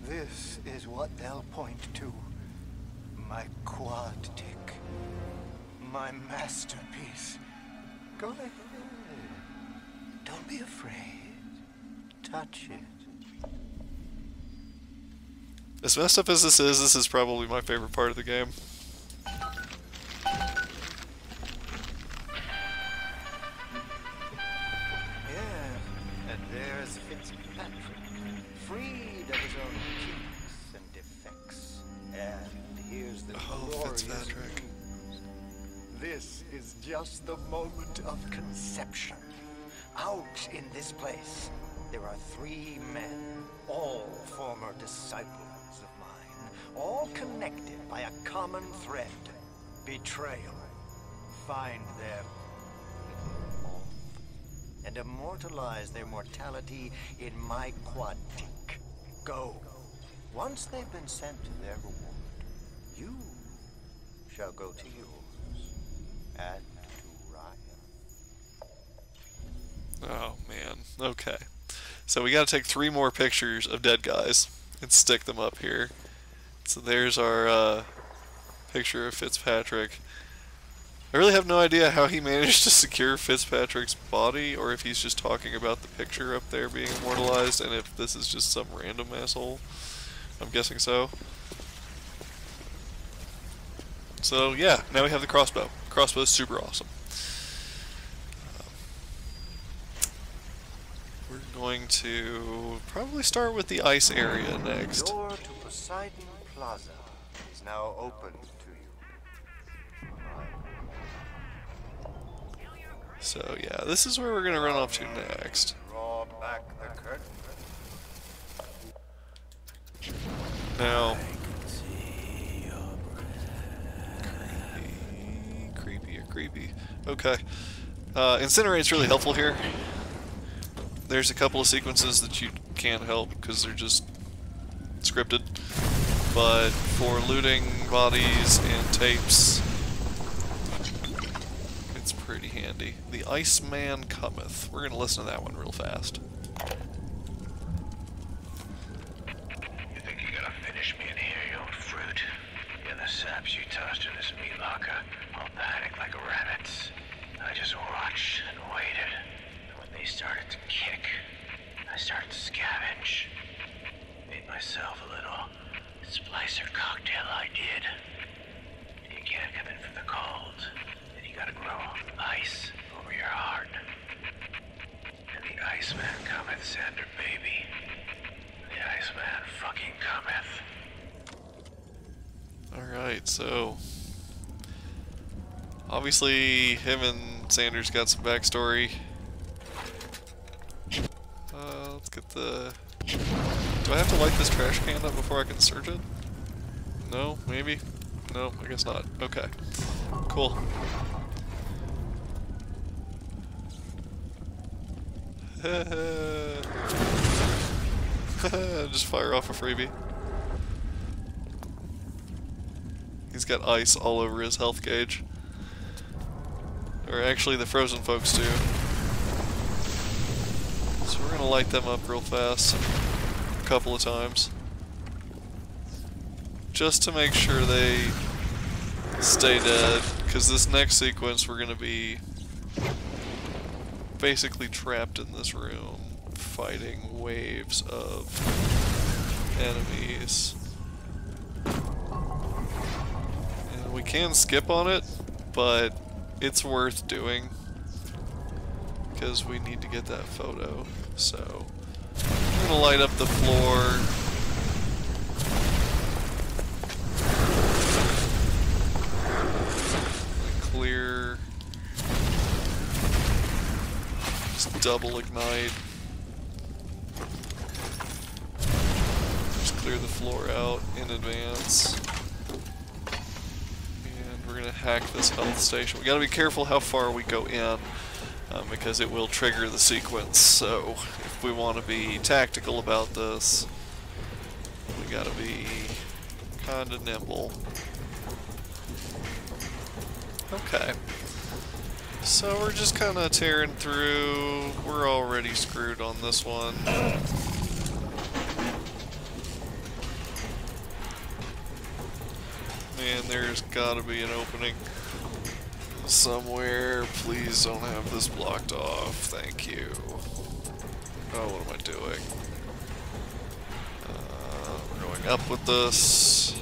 this is what they'll point to. My quad tick. My masterpiece. Go ahead. Don't be afraid. Touch it. As messed up as this is probably my favorite part of the game. Freed of his own kinks and defects. And here's the glorious Fitzpatrick. This is just the moment of conception. Out in this place, there are 3 men, all former disciples of mine, all connected by a common thread. Betrayal. Find them and immortalize their mortality in my quadtic. Go. Once they've been sent to their reward, you shall go to yours. And to Ryan. Oh, man. Okay. So we gotta take 3 more pictures of dead guys and stick them up here. So there's our picture of Fitzpatrick. I really have no idea how he managed to secure Fitzpatrick's body, or if he's just talking about the picture up there being immortalized, and if this is just some random asshole. I'm guessing so. So yeah, now we have the crossbow. Crossbow's super awesome. We're going to probably start with the ice area next. The door to Poseidon Plaza is now open to you. So yeah, this is where we're gonna run off to next. Draw back the curtain. Now, creepy. Okay, Incinerate's really helpful here. There's a couple of sequences that you can't help because they're just scripted, but for looting bodies and tapes, it's pretty handy. The Iceman Cometh. We're gonna listen to that one real fast. You think you're gonna finish me in here, you old fruit? In the saps you tossed in this meat locker, all panicked like rabbits. I just watched and waited. And when they started to kick, I started to scavenge. Made myself a little splicer cocktail, I did. You can't come in from the cold. And you gotta grow ice over your heart. And the Iceman cometh, Sander, baby. The Iceman fucking cometh. Alright, so obviously him and Sanders got some backstory. Let's get the... Do I have to light this trash can up before I can search it? No? Maybe? No, I guess not. Okay. Cool. Just fire off a freebie. He's got ice all over his health gauge. Or actually the frozen folks do. gonna light them up real fast a couple of times. Just to make sure they stay dead, because this next sequence we're gonna be basically trapped in this room fighting waves of enemies. And we can skip on it, but it's worth doing because we need to get that photo. So I'm gonna light up the floor. Clear. Just double ignite. Just clear the floor out in advance. And we're gonna hack this health station. We gotta be careful how far we go in, because it will trigger the sequence. So if we want to be tactical about this, we gotta be kinda nimble. Okay. So we're just kind of tearing through. We're already screwed on this one. Man, there's gotta be an opening somewhere. Please don't have this blocked off. Thank you. Oh, what am I doing? We're going up with this.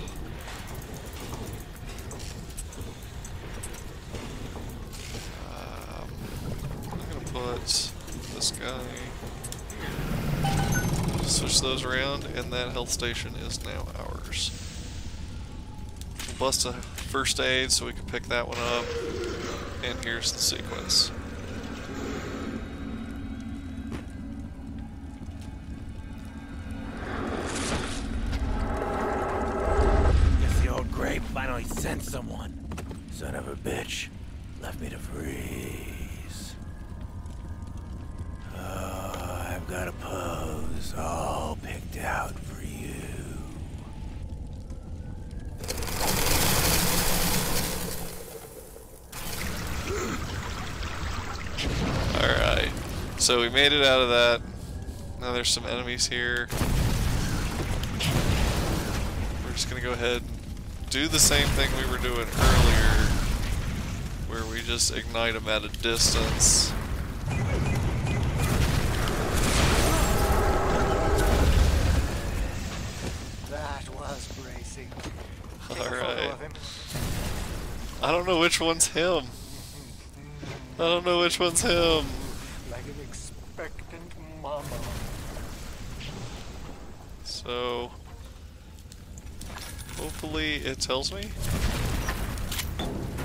Put this guy here. Switch those around, and that health station is now ours. We'll bust a first aid so we can pick that one up, and here's the sequence. Guess the old grape finally sent someone. Son of a bitch. Left me to freeze. I've got a pose all picked out for you. Alright, so we made it out of that. Now there's some enemies here. We're just gonna go ahead and do the same thing we were doing earlier, where we just ignite them at a distance. Alright. I don't know which one's him. I don't know which one's him. Like an expectant mama. So hopefully it tells me.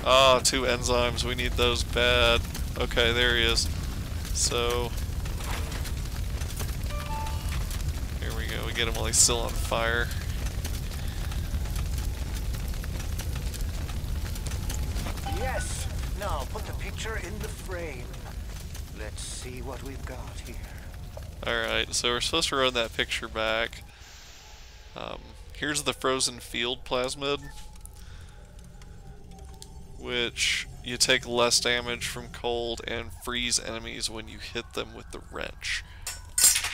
Ah, 2 enzymes. We need those bad. Okay, there he is. So here we go. We get him while he's still on fire. Yes! Now put the picture in the frame. Let's see what we've got here. Alright, so we're supposed to run that picture back. Here's the frozen field plasmid, which you take less damage from cold and freeze enemies when you hit them with the wrench.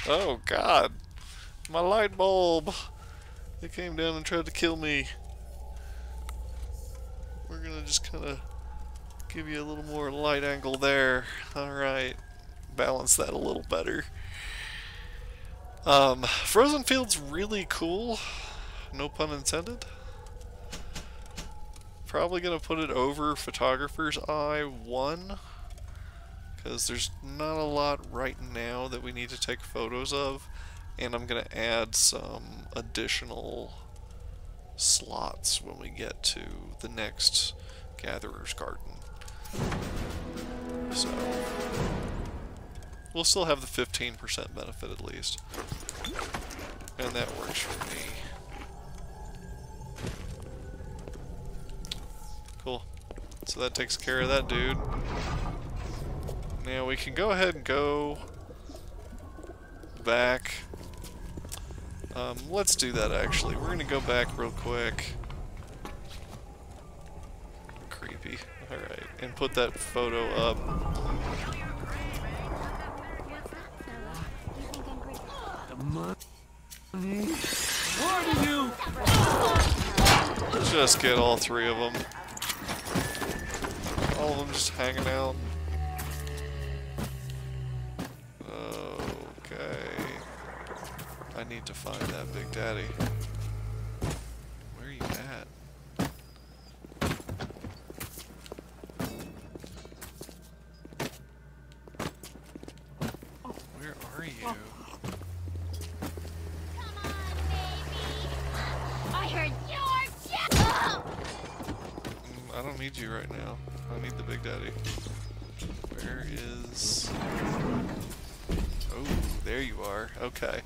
Oh god! My light bulb! It came down and tried to kill me. We're gonna just kinda give you a little more light angle there. Alright. Balance that a little better. Frozen Field's really cool. No pun intended. Probably gonna put it over Photographer's Eye 1, because there's not a lot right now that we need to take photos of, and I'm gonna add some additional slots when we get to the next Gatherer's Garden. So we'll still have the 15% benefit at least, and that works for me. Cool. So that takes care of that dude. Now we can go ahead and go back. Let's do that actually. We're gonna go back real quick. Creepy. Alright, and put that photo up. Money? What are you? Just get all three of them. All of them just hanging out. Okay. I need to find that Big Daddy. Where are you at? Where are you? I heard your jack. I don't need you right now. I need the Big Daddy. Where is... Oh, there you are. Okay.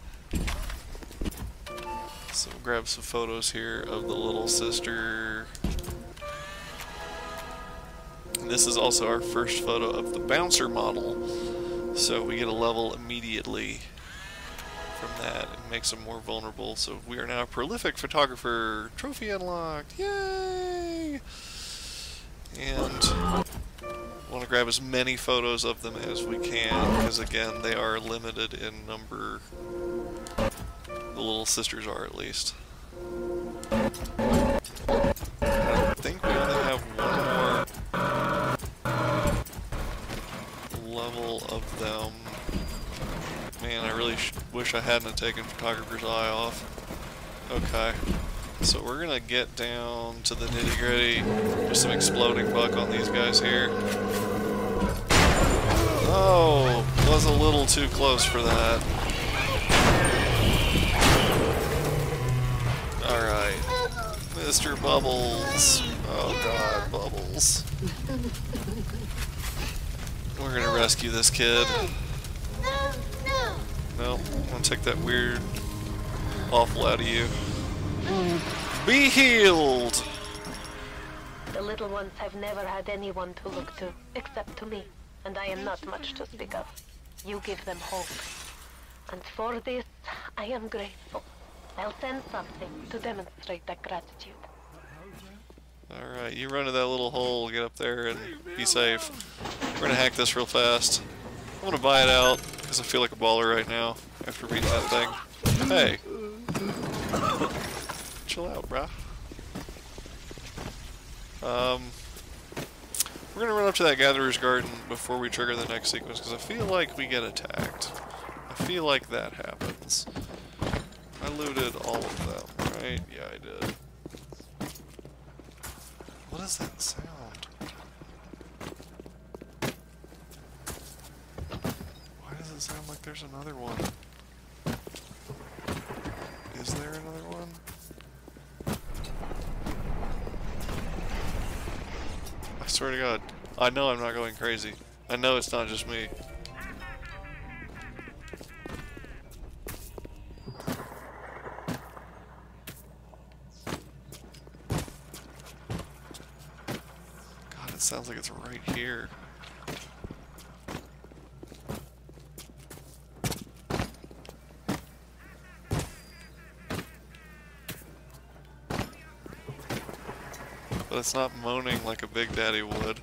So we'll grab some photos here of the little sister. And this is also our first photo of the bouncer model. So we get a level immediately from that and makes them more vulnerable. So we are now a prolific photographer. Trophy unlocked. Yay! And want to grab as many photos of them as we can, because again, they are limited in number. The little sisters are, at least. I think we only have one more level of them. Man, I really wish I hadn't taken photographer's eye off. Okay. So we're gonna get down to the nitty gritty. Just some exploding buck on these guys here. Oh, was a little too close for that. Alright. Mr. Bubbles. Oh god, Bubbles. We're gonna rescue this kid. Nope, I'm gonna take that weird awful out of you. Be healed! The little ones have never had anyone to look to, except to me, and I am not much to speak of. You give them hope. And for this, I am grateful. I'll send something to demonstrate that gratitude. Alright, you run to that little hole, get up there, and be safe. We're gonna hack this real fast. I'm gonna buy it out, because I feel like a baller right now, after beating that thing. Hey! Chill out, brah. We're gonna run up to that Gatherer's Garden before we trigger the next sequence, because I feel like we get attacked. I feel like that happens. I looted all of them, right? Yeah, I did. What is that sound? Why does it sound like there's another one? Is there another one? I swear to God, I know I'm not going crazy. I know it's not just me. God, it sounds like it's right here. But it's not moaning like a Big Daddy would.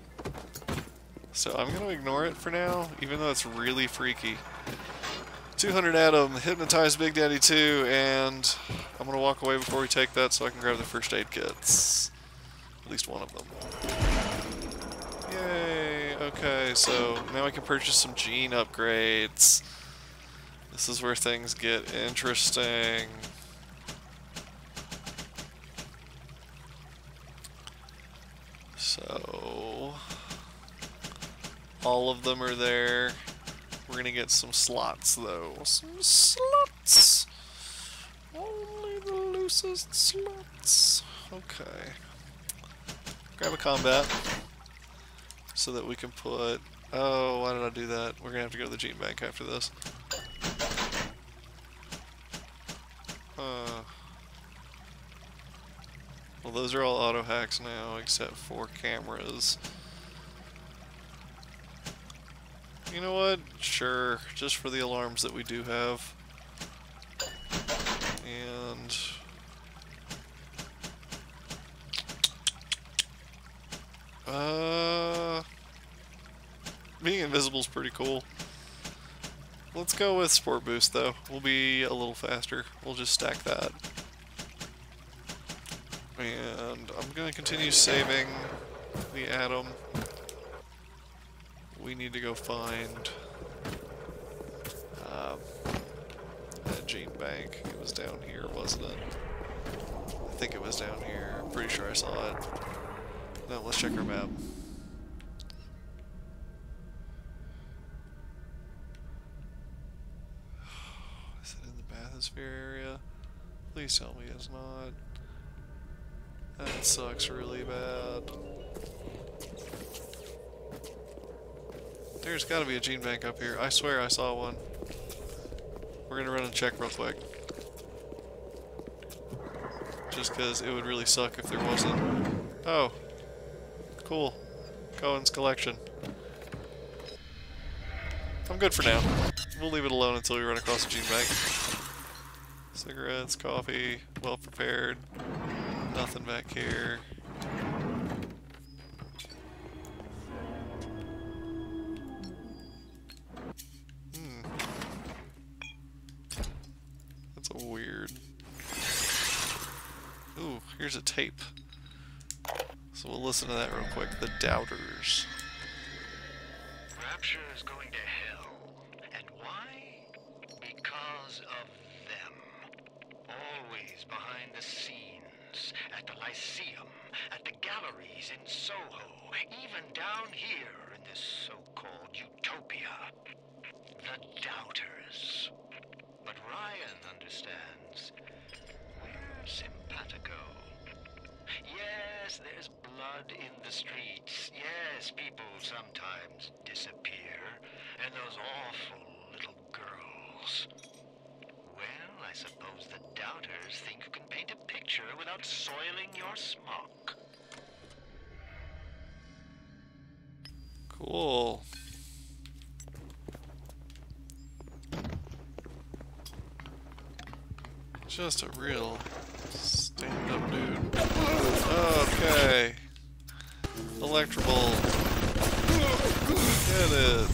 So I'm gonna ignore it for now, even though it's really freaky. 200 Adam, hypnotize Big Daddy 2, and I'm gonna walk away before we take that so I can grab the first aid kits. At least one of them. Yay! Okay, so now I can purchase some gene upgrades. This is where things get interesting. So, all of them are there. We're gonna get some slots though. Some slots! Only the loosest slots. Okay. Grab a combat so that we can put... Oh, why did I do that? We're gonna have to go to the gene bank after this. Well, those are all auto hacks now, except for cameras. You know what? Sure, just for the alarms that we do have. And... being invisible is pretty cool. Let's go with Sport Boost though. We'll be a little faster. We'll just stack that. And I'm gonna continue saving the atom. We need to go find that gene bank. It was down here, wasn't it? I think it was down here. I'm pretty sure I saw it. No, let's check our map. Is it in the bathysphere area? Please tell me it's not. That sucks really bad. There's gotta be a gene bank up here. I swear I saw one. We're gonna run and check real quick. Just because it would really suck if there wasn't. Oh. Cool. Cohen's collection. I'm good for now. We'll leave it alone until we run across a gene bank. Cigarettes, coffee, well prepared. Nothing back here. That's a weird... Ooh, here's a tape. So we'll listen to that real quick. The Doubters. Rapture is going to hell. And why? Because of them. Always behind the scenes. At the Lyceum. At the galleries in Soho. Even down here in this so-called utopia. The Doubters. But Ryan understands. We're simpatico. Yes, there's blood in the streets. Yes, people sometimes disappear. And those awful little girls. Well, I suppose the Doubters think you can paint a picture without soiling your smock. Cool. Just a real stand-up dude. Okay. Electroball. Get it.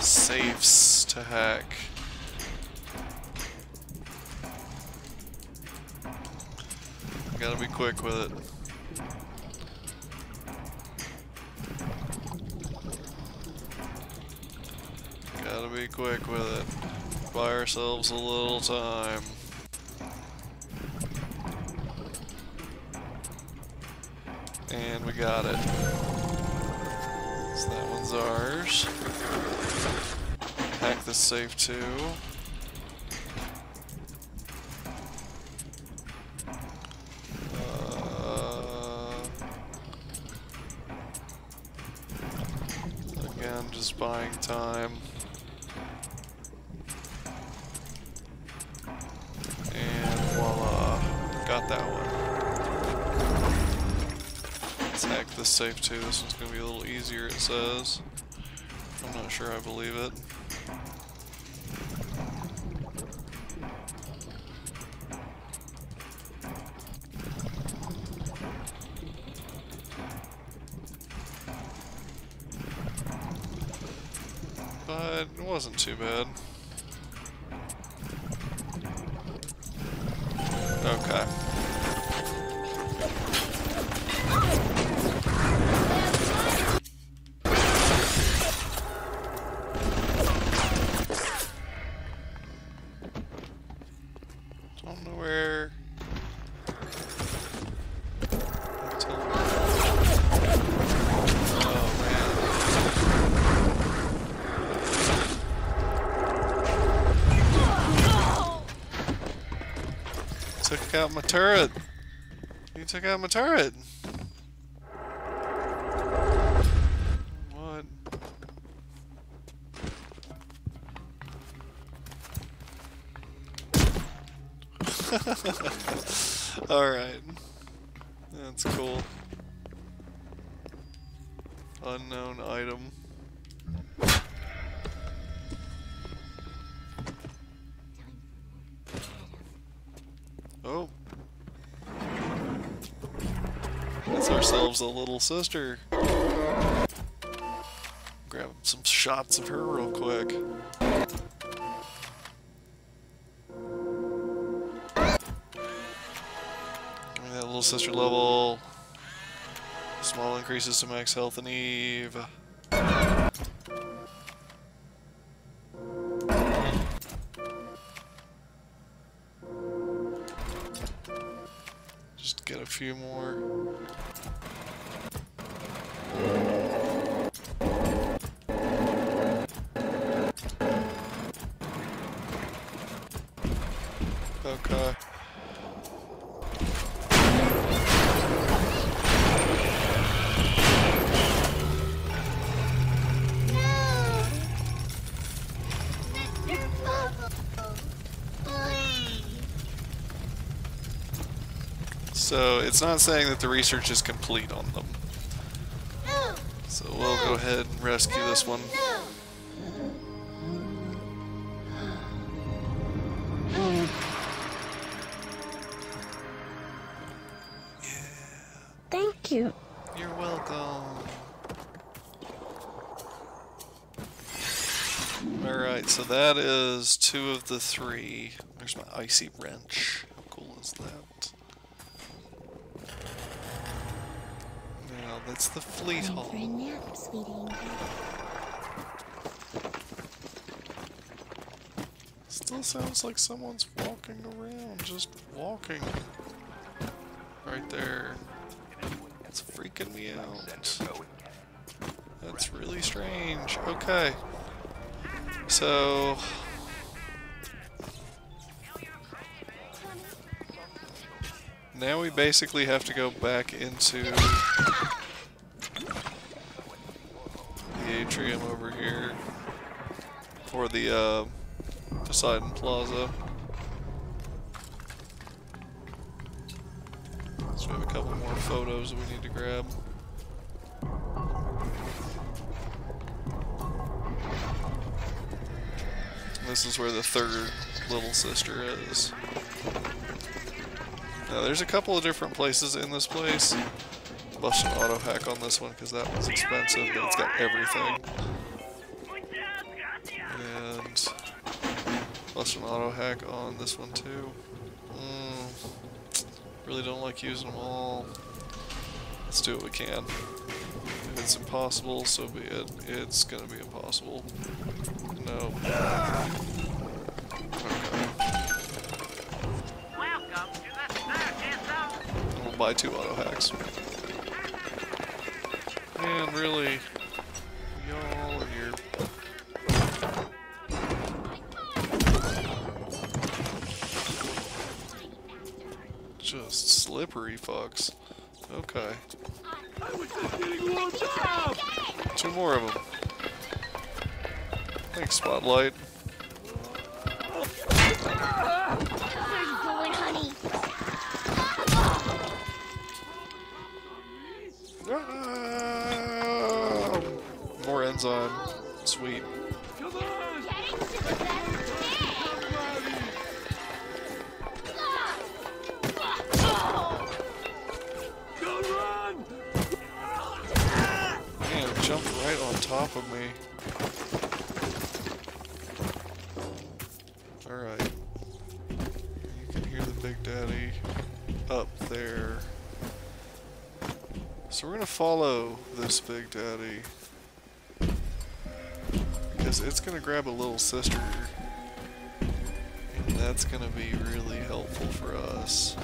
Safes to hack. Gotta be quick with it. Gotta be quick with it. Buy ourselves a little time. And we got it. So that one's ours. Hack this safe too. Again, just buying time. And voila, got that one. Let's hack this safe too. This one's gonna be a little easier, it says. I'm not sure I believe it. But it wasn't too bad. Okay. Don't know where. Oh man. Took out my turret. You took out my turret. What? Alright. That's cool. Unknown item. Oh. It's ourselves a little sister. Grab shots of her real quick. That little sister level. Small increases to max health and Eve. Just get a few more. Okay. So it's not saying that the research is complete on them. So we'll go ahead and rescue this one. Thank you. You're welcome. Alright, so that is 2 of the 3. There's my icy wrench. How cool is that? Now that's the fleet hall. For a nap, sweetie. Still sounds like someone's walking around, just walking. Right there. It's freaking me out. That's really strange. Okay. So... now we basically have to go back into the atrium over here for the Poseidon Plaza. So we have a couple more photos we need to grab. This is where the 3rd little sister is. Now there's a couple of different places in this place. Bust an auto hack on this one because that one's expensive, but it's got everything. And bust an auto hack on this one too. Really don't like using them all. Let's do what we can. If it's impossible, so be it. It's gonna be impossible. No. We'll buy 2 auto hacks. And really, y'all are here. Just slippery fucks. Okay. 2 more of them. Thanks, Spotlight. Where you going, honey? More enzyme. Sweet. Man, it jumped right on top of me. Alright. You can hear the Big Daddy up there. So we're gonna follow this Big Daddy because it's gonna grab a little sister, and that's gonna be really helpful for us.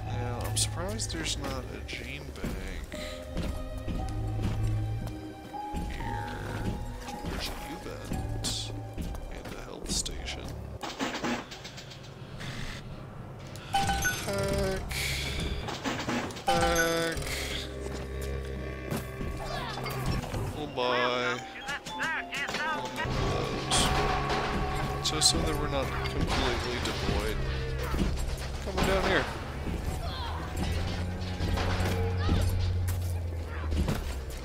Now, I'm surprised there's not a gene bank here. There's a U-bend and a health station. Heck. Heck. We'll buy one of those. Just so that we're not completely devoid. Coming down here.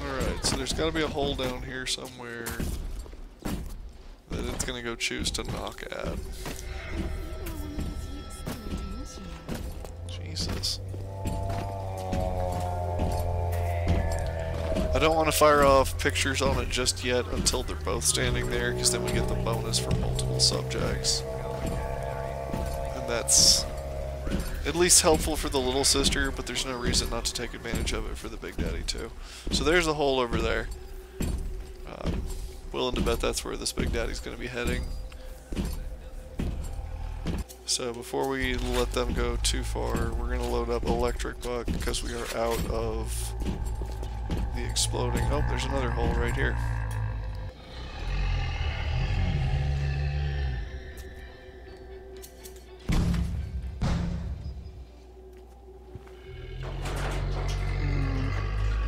Alright, so there's gotta be a hole down here somewhere that it's gonna go choose to knock at. Jesus. I don't want to fire off pictures on it just yet until they're both standing there, because then we get the bonus for multiple subjects. And that's at least helpful for the little sister, but there's no reason not to take advantage of it for the big daddy too. So there's the hole over there. Willing to bet that's where this big daddy's going to be heading. So before we let them go too far, we're going to load up electric buck because we are out of the exploding. Oh, there's another hole right here.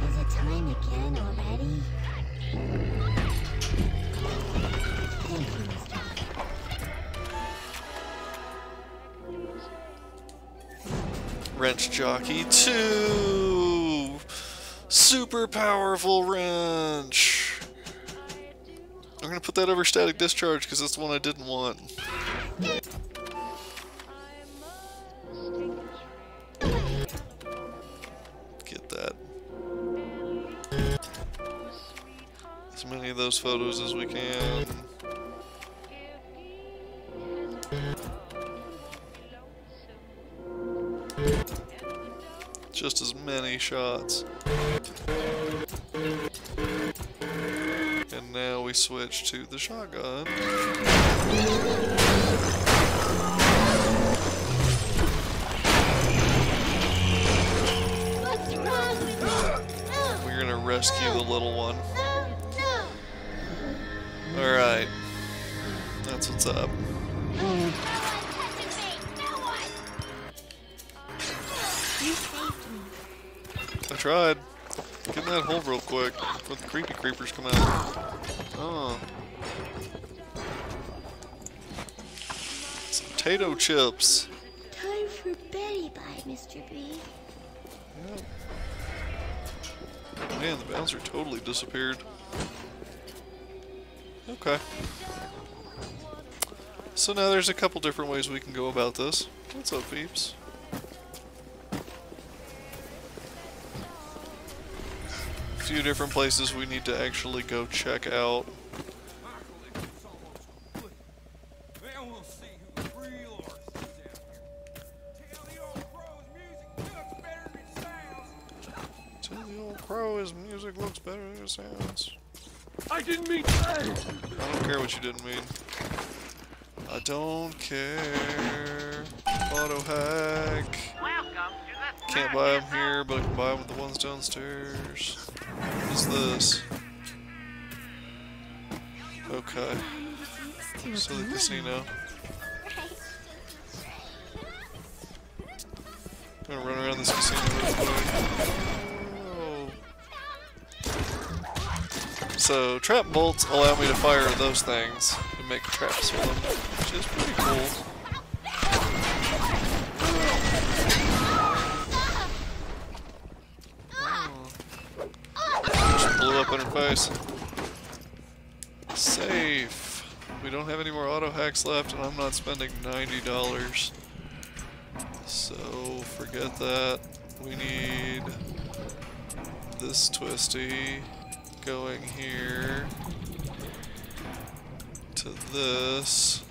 Is it time again already? Thank you, Mr. Wrench Jockey 2! Super powerful wrench! I'm gonna put that over static discharge because that's the one I didn't want. Get that. As many of those photos as we can. Just as many shots. And now we switch to the shotgun. We're gonna rescue the little one. Alright. That's what's up. I tried. Get in that hole real quick before the creepy creepers come out. Oh. Some potato chips. Time for Betty Bye, Mr. B. Yep. Man, the bouncer totally disappeared. Okay. So now there's a couple different ways we can go about this. What's up, peeps? A few different places we need to actually go check out. Tell the old crow his music looks better than it sounds. I didn't mean that! I don't care what you didn't mean. I don't care. Auto hack. Can't buy them here, but I can buy them with the ones downstairs. What is this? Okay. Silly casino. I'm gonna run around this casino real quick. Oh. So, trap bolts allow me to fire those things and make traps with them, which is pretty cool. Just blew up in her face. Safe. We don't have any more auto hacks left, and I'm not spending $90. So forget that. We need this twisty going here to this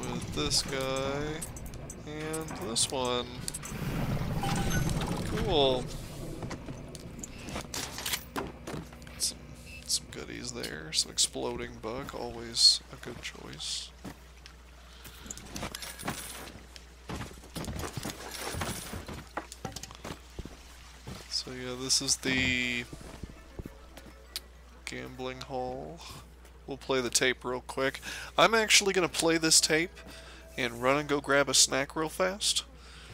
with this guy and this one. Cool. Some goodies there. Some exploding buck, always a good choice. So yeah, this is the gambling hall. We'll play the tape real quick. I'm actually going to play this tape and run and go grab a snack real fast.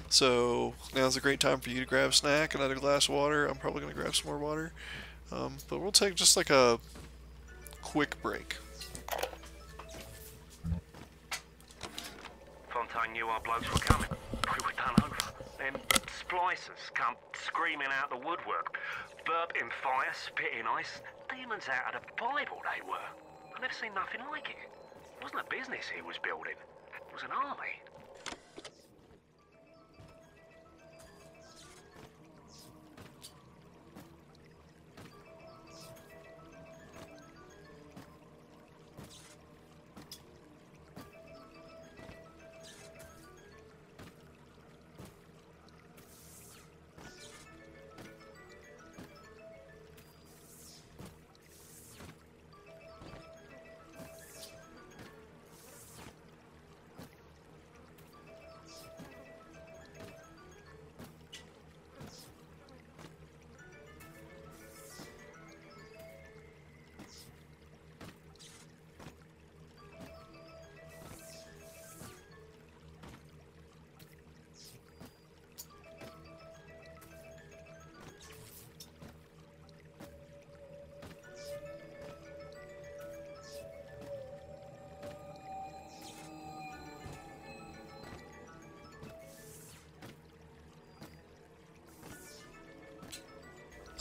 So now's a great time for you to grab a snack, another glass of water. I'm probably going to grab some more water. But we'll take just like a quick break. Fontaine knew our blokes were coming. We were done over. Them splicers come screaming out the woodwork. Burping fire, spitting ice. Demons out of the Bible they were. I've never seen nothing like it. It wasn't a business he was building. It was an army.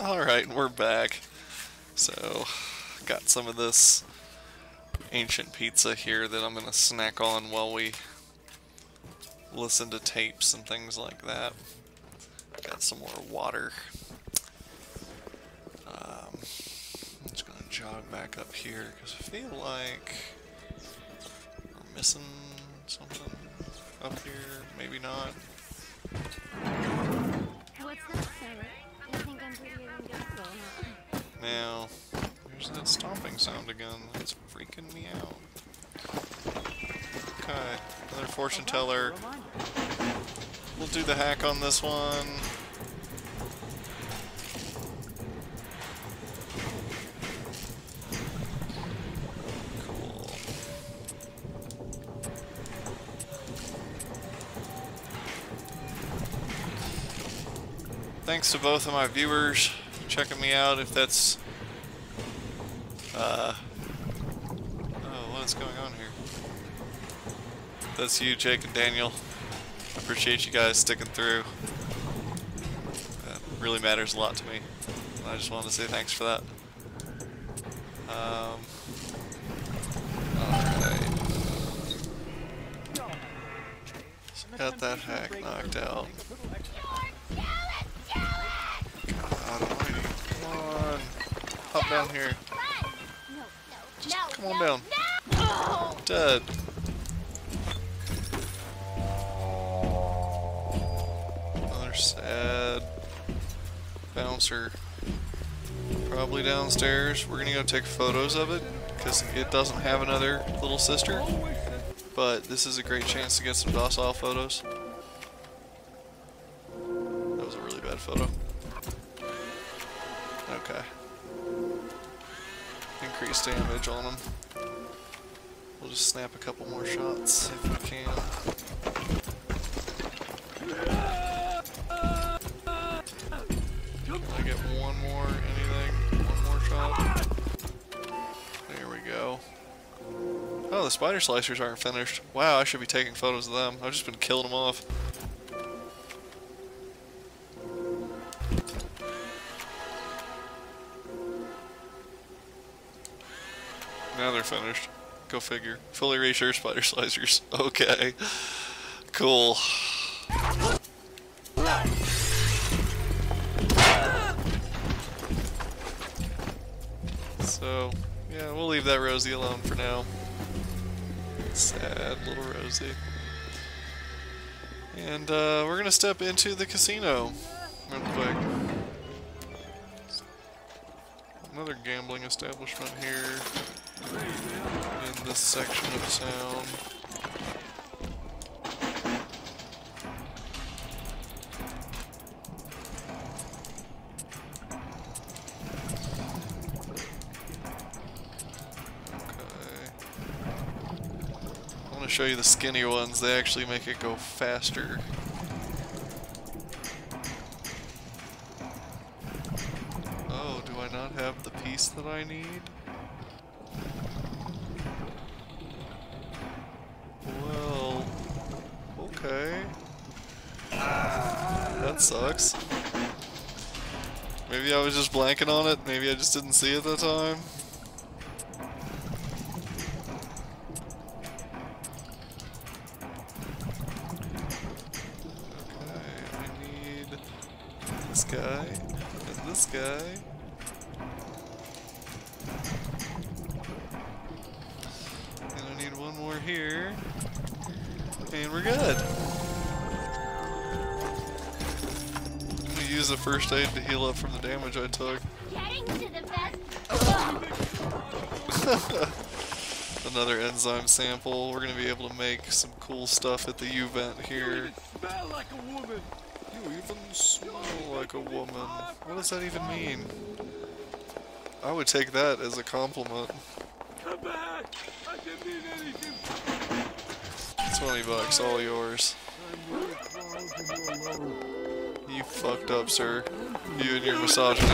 Alright, we're back. So, got some of this ancient pizza here that I'm gonna snack on while we listen to tapes and things like that. Got some more water. I'm just gonna jog back up here because I feel like we're missing something up here. Maybe not. What's that, Sarah? You think I'm prettier than Gecko, huh? Now, there's that stomping sound again. That's freaking me out. Okay, another fortune teller. We'll do the hack on this one. Cool. Thanks to both of my viewers checking me out. If that's oh, what is going on here? That's you, Jake and Daniel. I appreciate you guys sticking through. That really matters a lot to me. And I just wanted to say thanks for that. Alright. So got that hack knocked out. God almighty. Come on. Hop down here. Just come on down. Dead. Another sad bouncer. Probably downstairs. We're gonna go take photos of it because it doesn't have another little sister. But this is a great chance to get some docile photos. That was a really bad photo. Okay. Increased damage on them. We'll just snap a couple more shots if we can. I get one more, anything? One more shot? There we go. Oh, the spider slicers aren't finished. Wow, I should be taking photos of them. I've just been killing them off. Now they're finished. Go figure. Fully reassured spider slicers. Okay. Cool. So, yeah, we'll leave that Rosie alone for now. Sad little Rosie. And we're gonna step into the casino real quick. Another gambling establishment here in this section of town. Show you the skinnier ones. They actually make it go faster. Oh, do I not have the piece that I need? Well, okay. That sucks. Maybe I was just blanking on it. Maybe I just didn't see it that time. Guy and this guy. And I need one more here. And we're good. I'm gonna use the first aid to heal up from the damage I took. Getting to the best. Another enzyme sample. We're gonna be able to make some cool stuff at the U-vent here. Smell like a woman. You even smell like a woman. What does that even mean? I would take that as a compliment. Come back! I didn't mean anything. $20, all yours. You fucked up, sir. You and your misogyny.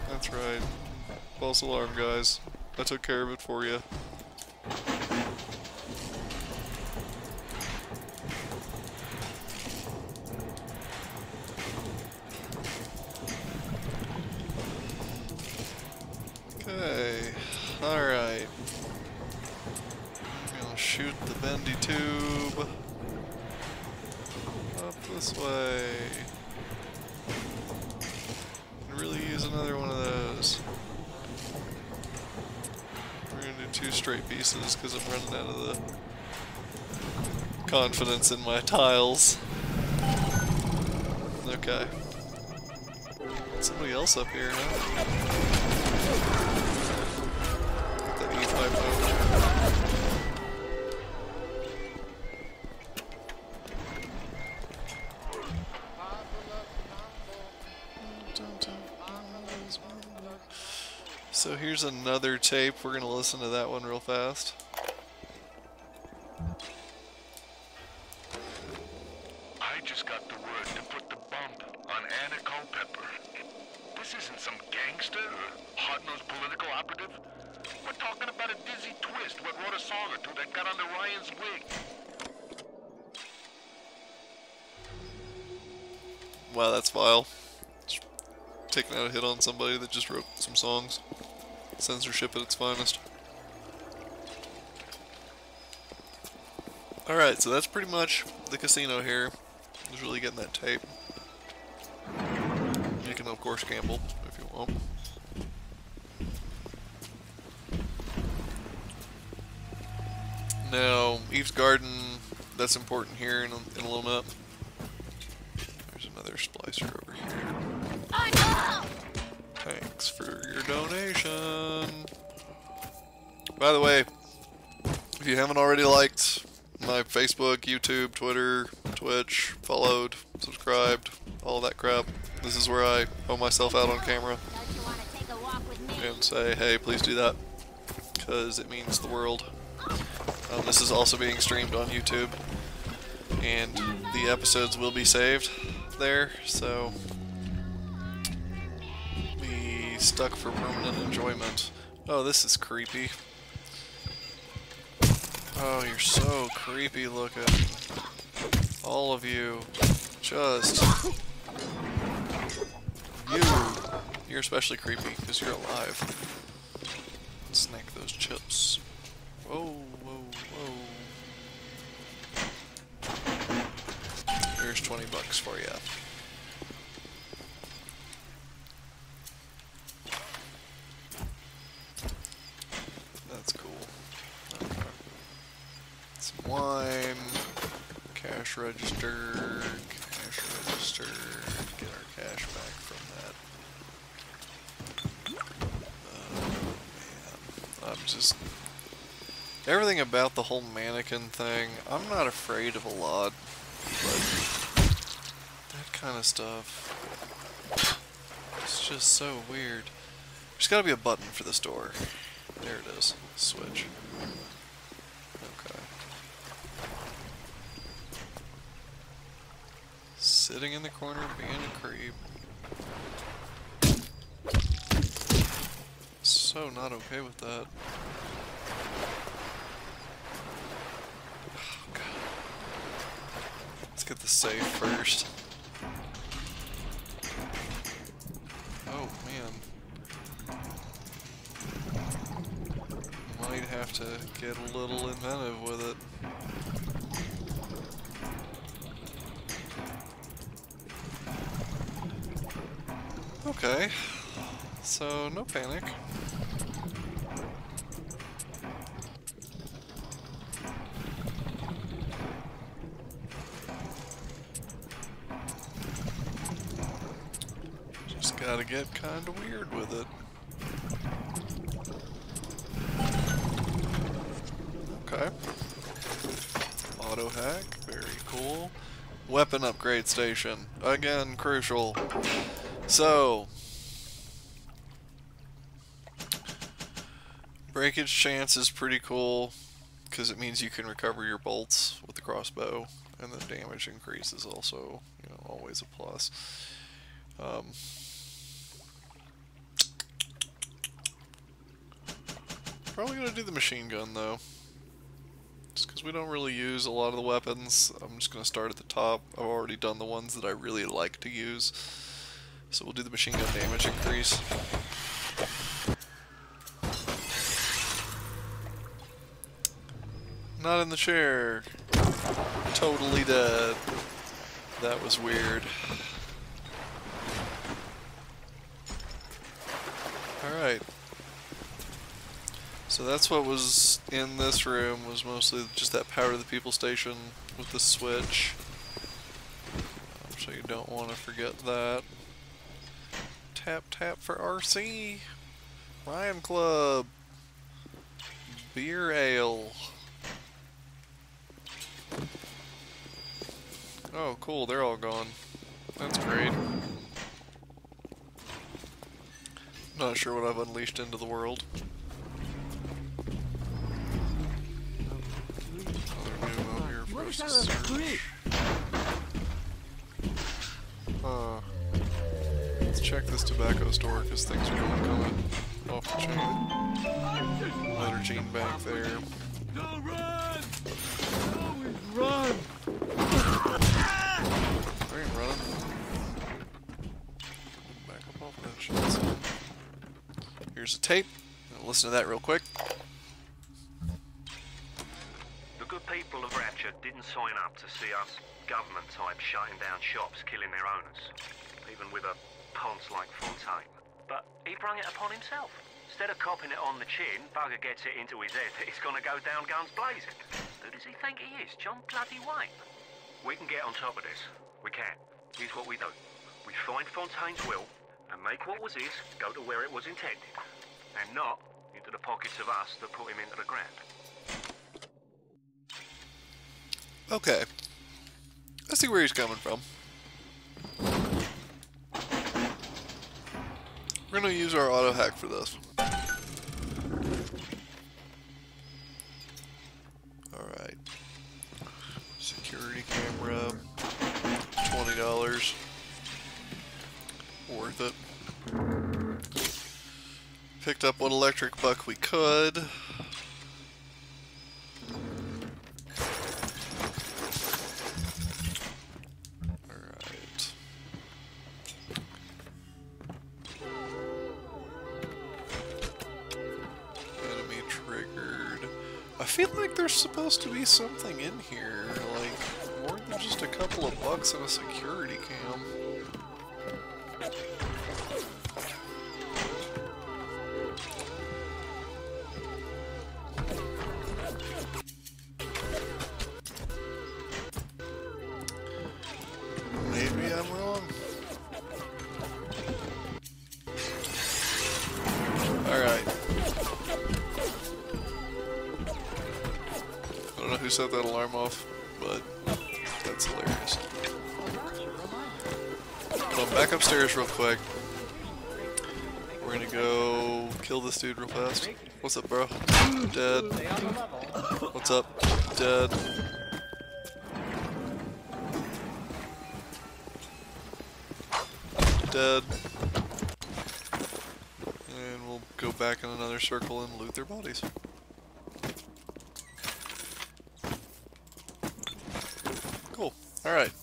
That's right. False alarm, guys. I took care of it for you. Alright. I'm gonna shoot the bendy tube. Up this way. Could really use another one of those. We're gonna do 2 straight pieces because I'm running out of the confidence in my tiles. Okay. Somebody else up here, huh? Get that E5 mode. So here's another tape. We're gonna listen to that one real fast. I just got the word to put the bump on Anna Culpepper. This isn't some gangster or hot-nosed political operative. We're talking about a Dizzy Twist what wrote a song or two that got under Ryan's wig. Wow, that's vile. Just taking out a hit on somebody that just wrote some songs. Censorship at its finest. Alright, so that's pretty much the casino here. Just really getting that tape. You can of course gamble if you want. Now, Eve's Garden, that's important here in a little bit. There's another splicer over here. Thanks for your donation. By the way, if you haven't already liked my Facebook, YouTube, Twitter, Twitch, followed, subscribed, all that crap, this is where I hold myself out on camera and say, hey, please do that, because it means the world. This is also being streamed on YouTube, and the episodes will be saved there, so be stuck for permanent enjoyment. Oh, this is creepy. Oh, you're so creepy looking. All of you. Just... You're especially creepy, because you're alive. Snack those chips. Whoa, whoa, whoa. Here's 20 bucks for you. That's cool. Okay. Some wine. Cash register. Cash register. Get our cash back from that. Man. I'm just... Everything about the whole mannequin thing, I'm not afraid of a lot, but that kind of stuff, it's just so weird. There's gotta be a button for this door. There it is. Switch. Okay. Sitting in the corner being a creep. So not okay with that. Let's get the safe first. Oh man. Might have to get a little inventive with it. Okay. So, no panic. Gotta get kinda weird with it. Okay. Auto hack, very cool. Weapon upgrade station, again crucial. So, breakage chance is pretty cool because it means you can recover your bolts with the crossbow, and the damage increase is also, you know, always a plus. Probably gonna do the machine gun though, just because we don't really use a lot of the weapons. I'm just gonna start at the top. I've already done the ones that I really like to use, so we'll do the machine gun damage increase. Not in the chair. Totally dead. That was weird. Alright. So that's what was in this room, was mostly just that power to the people station with the switch. So you don't want to forget that. Tap tap for RC. Ryan Club. Beer ale. Oh cool, they're all gone. That's great. Not sure what I've unleashed into the world. Let's check this tobacco store because things are coming off the chain. Letter Gene back there. No, run! Always run! I ain't running. Back up off that shit. Here's a tape. Listen to that real quick. The good people of Rapture didn't sign up to see us government types shutting down shops, killing their owners, even with a ponce like Fontaine. But he brung it upon himself. Instead of copping it on the chin, bugger gets it into his head that he's gonna go down guns blazing. Who does he think he is? John bloody Wayne? We can get on top of this. We can. Here's what we do. We find Fontaine's will and make what was his go to where it was intended. And not into the pockets of us that put him into the ground. Okay. I see where he's coming from. We're gonna use our auto hack for this. Alright. Security camera. $20. Worth it. Picked up what electric buck we could. I feel like there's supposed to be something in here, like more than just a couple of bucks and a security cam. Maybe I'm wrong. Alright. I don't know who set that alarm off, but that's hilarious. So I'm back upstairs real quick. We're gonna go kill this dude real fast. What's up, bro? Dead. What's up? Dead. Dead. And we'll go back in another circle and loot their bodies. Cool. Alright.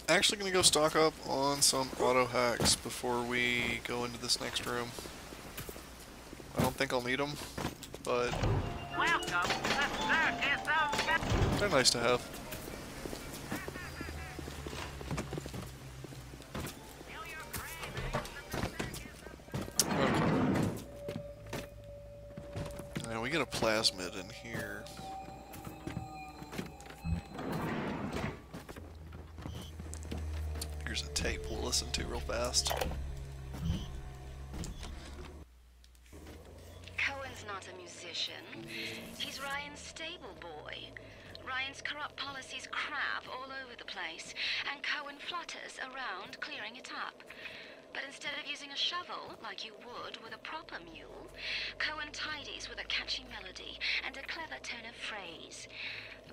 Actually gonna go stock up on some auto hacks before we go into this next room. I don't think I'll need them, but they're nice to have. Okay. Now we get a plasmid in here. Here's a tape we'll listen to real fast. Cohen's not a musician. He's Ryan's stable boy. Ryan's corrupt policies crap all over the place, and Cohen flutters around clearing it up. But instead of using a shovel, like you would with a proper mule, Cohen tidies with a catchy melody and a clever turn of phrase.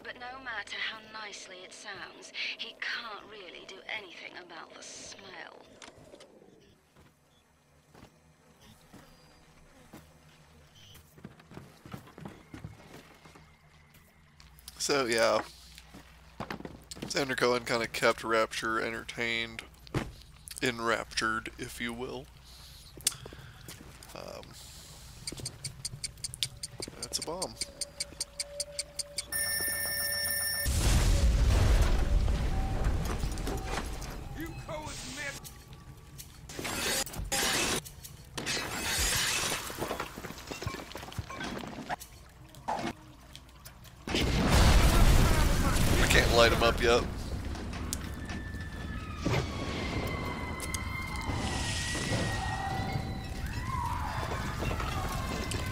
But no matter how nicely it sounds, he can't really do anything about the smell. So yeah, Xander Cohen kind of kept Rapture entertained, enraptured, if you will. That's a bomb. You cowards missed. I can't light him up yet.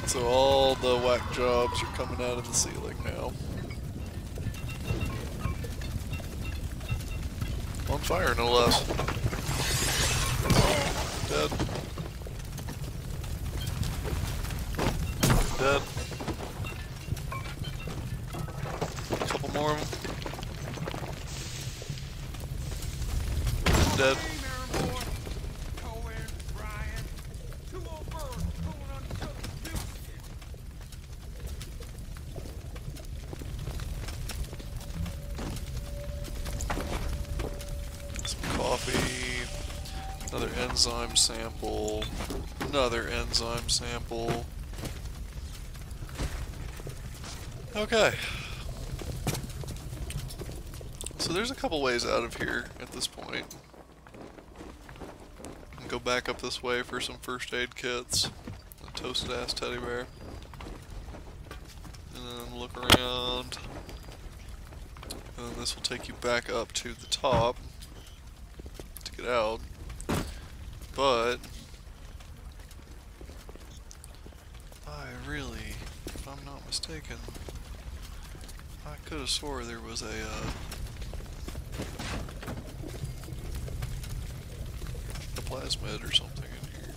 So all the whack jobs are coming out of the ceiling now. On fire, no less. Dead. Dead. A couple more of them. Dead. Coffee, another enzyme sample, another enzyme sample. Okay. So there's a couple ways out of here at this point. And go back up this way for some first aid kits, a toasted ass teddy bear, and then look around. And then this will take you back up to the top to get out. But I really, if I'm not mistaken, I could have swore there was a plasmid or something in here.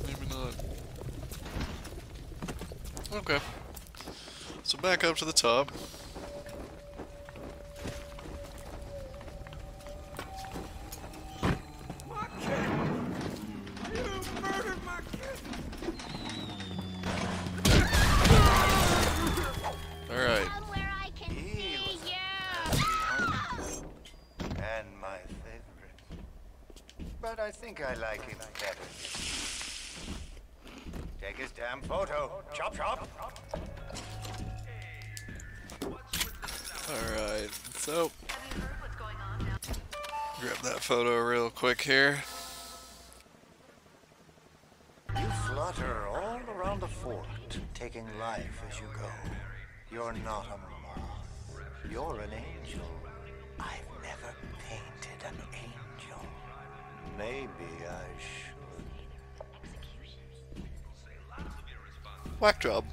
Maybe not. Okay. So back up to the top. Alright. And my favorite. But I think I like him better. Take his damn photo. Chop chop. Alright, so grab that photo real quick here. You flutter all around the fort, taking life as you go. You're not a moth. You're an angel. I've never painted an angel. Maybe I should. Whack job.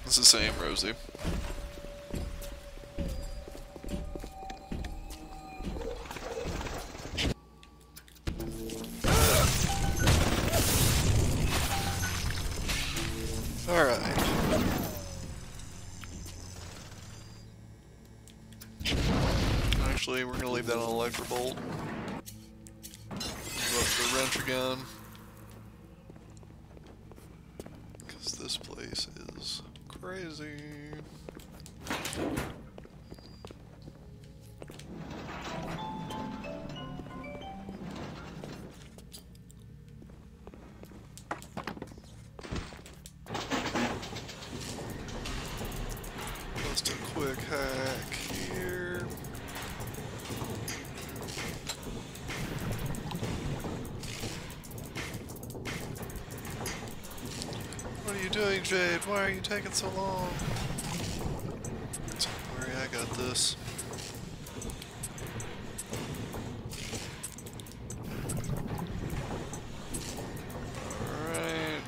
It's the same, Rosie. Alright. Actually, we're gonna leave that on electric bolt. Go up to the wrench again. Because this place is crazy. Just a quick hack here. What are you doing, Jade? Why are you taking so long? Don't worry, I got this. Alright.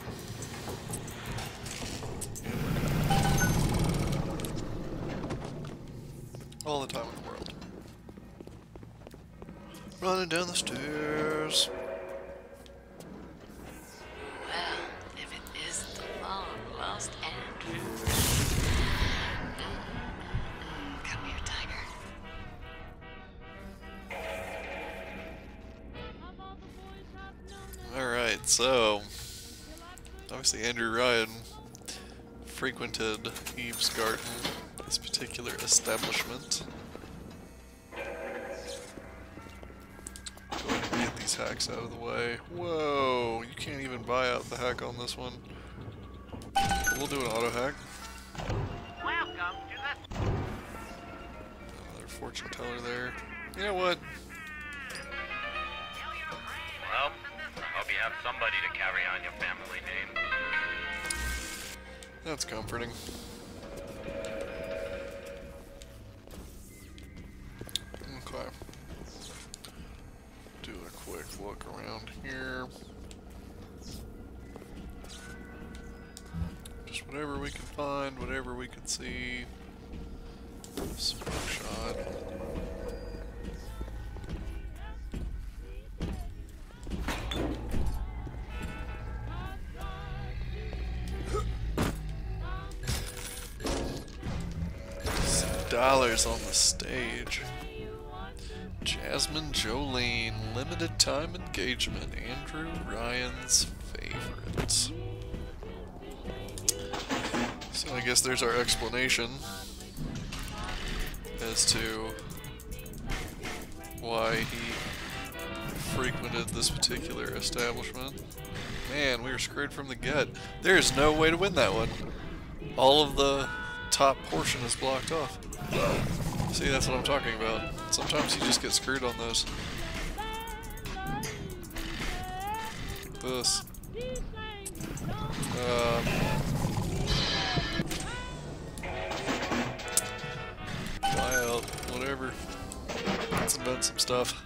All the time in the world. Running down the stairs. Well, if it isn't the long-lost Andrew. Come here, Tiger. Alright, so obviously Andrew Ryan frequented Eve's garden, this particular establishment. these hacks out of the way. Whoa, you can't even buy out the hack on this one. We'll do an auto hack. Welcome to the... Another fortune teller there. You know what? Well, hope you have somebody to carry on your family name. That's comforting. Okay. Do a quick look around here. Just whatever we can find, whatever we can see. Smoke shot. $6 on the stage. Jasmine Jolene, limited time engagement. Andrew Ryan's favorites. So I guess there's our explanation as to why he frequented this particular establishment. Man, we were screwed from the get. There is no way to win that one. All of the top portion is blocked off. See, that's what I'm talking about. Sometimes you just get screwed on those. This. Buyout, whatever. Let's invent some stuff.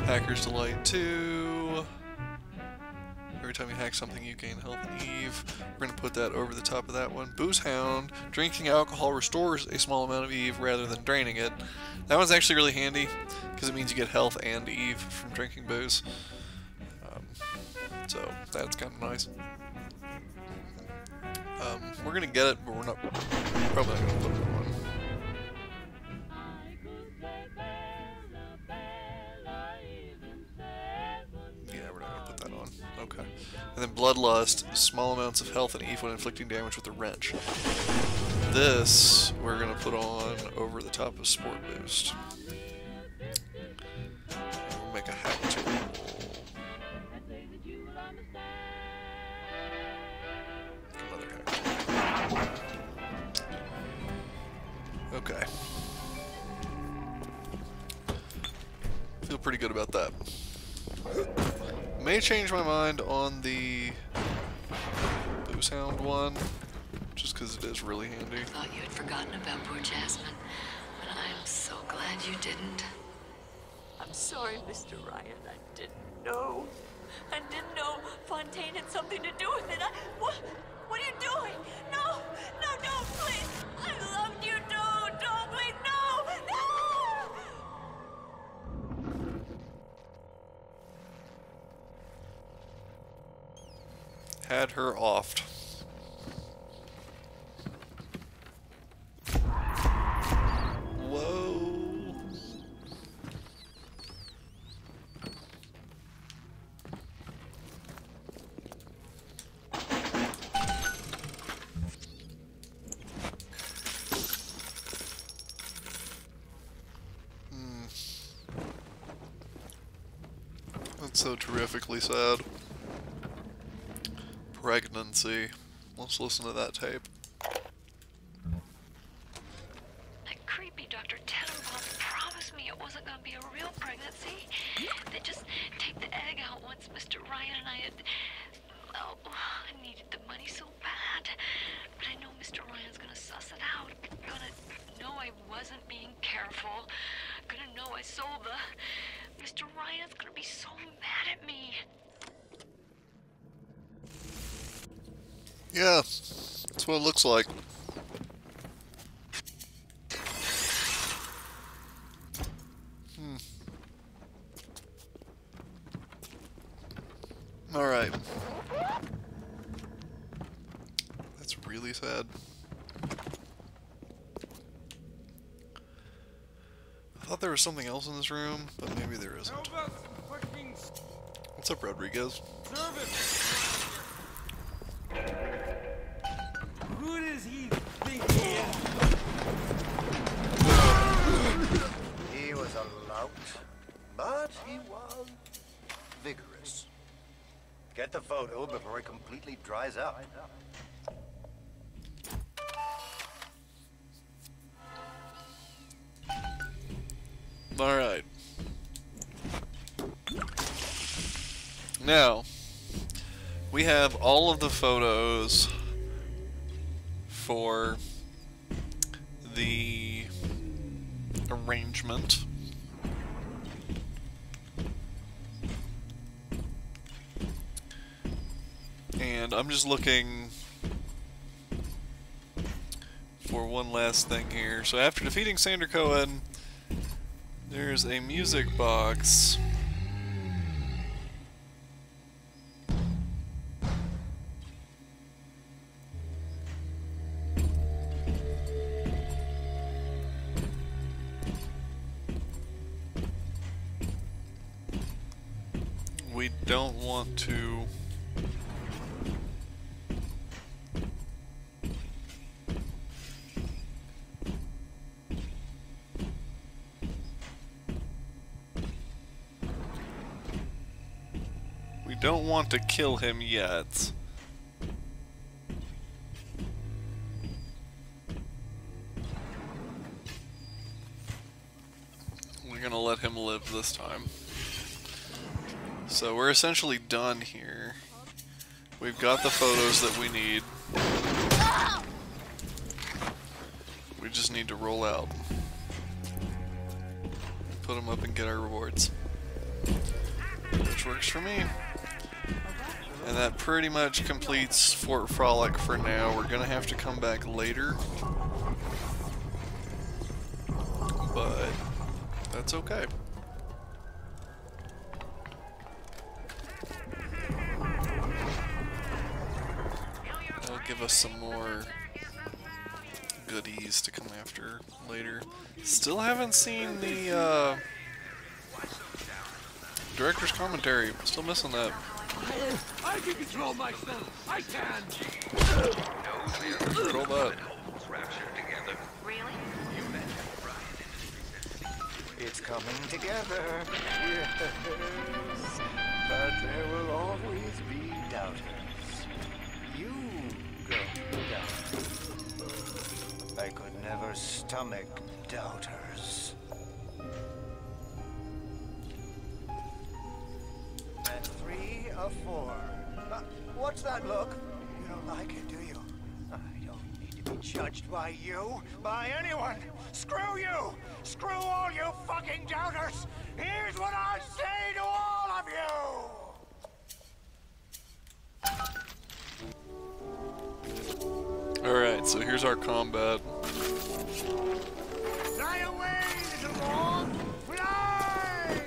Hacker's Delight 2. Every time you hack something, you gain health and Eve. We're going to put that over the top of that one. Booze Hound. Drinking alcohol restores a small amount of Eve rather than draining it. That one's actually really handy because it means you get health and Eve from drinking booze. So that's kind of nice. We're going to get it, but we're not probably not going to put it on. Okay. And then Bloodlust, small amounts of health and Eve when inflicting damage with a wrench. This we're going to put on over the top of Sport Boost. We'll make a hack tool. Another hack tool. Okay. Feel pretty good about that. May change my mind on the Booze Hound one, just because it is really handy. I thought you had forgotten about poor Jasmine, but I'm so glad you didn't. I'm sorry, Mr. Ryan. I didn't know. I didn't know Fontaine had something to do with it. What are you doing? No, please. I loved you. Don't, please, no. Had her offed. Whoa. That's so terrifically sad. Pregnancy. Let's listen to that tape. That creepy Dr. Tenenbaum promised me it wasn't going to be a real pregnancy. They just take the egg out once Mr. Ryan and I had... Oh, I needed the money so bad. But I know Mr. Ryan's going to suss it out. Gonna know I wasn't being careful. Gonna know I sold the... Mr. Ryan's gonna be so mad at me. Yeah, that's what it looks like. Alright. That's really sad. I thought there was something else in this room, but maybe there isn't. What's up, Rodriguez? Who does he think he is? out, but he was vigorous. Get the photo before it completely dries up. Alright. Now, we have all of the photos for the arrangement. And I'm just looking for one last thing here. So after defeating Sander Cohen, there's a music box. We don't want to kill him yet. We're gonna let him live this time. So we're essentially done here. We've got the photos that we need. We just need to roll out. Put them up and get our rewards. Which works for me. And that pretty much completes Fort Frolic for now. We're gonna have to come back later. But that's okay. That'll give us some more goodies to come after later. Still haven't seen the director's commentary. Still missing that. I can control myself. I can. Control that. Really? It's coming together. Yes. But there will always be doubters. You go down. I could never stomach doubters. And 3 of 4. What's that look? You don't like it, do you? I don't need to be judged by you, by anyone. Screw you! Screw all you fucking doubters! Here's what I say to all of you! Alright, so here's our combat. Fly away, little ball! Fly!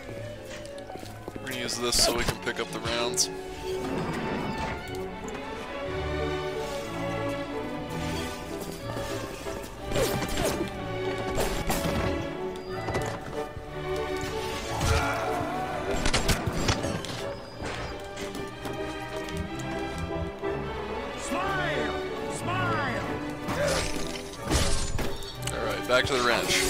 We're gonna use this so we can pick up the rounds. Back to the wrench.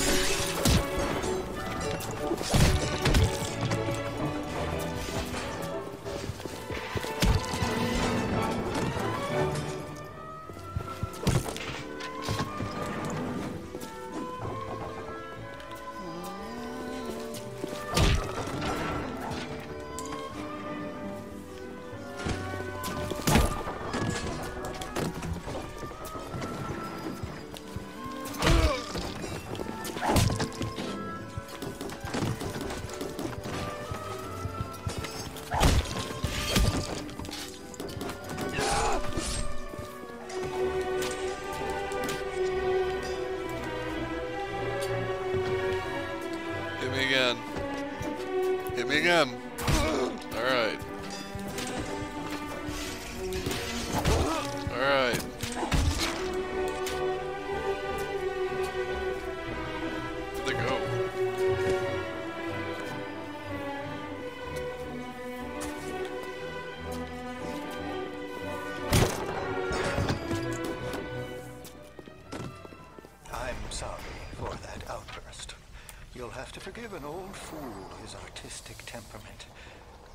Forgive an old fool his artistic temperament.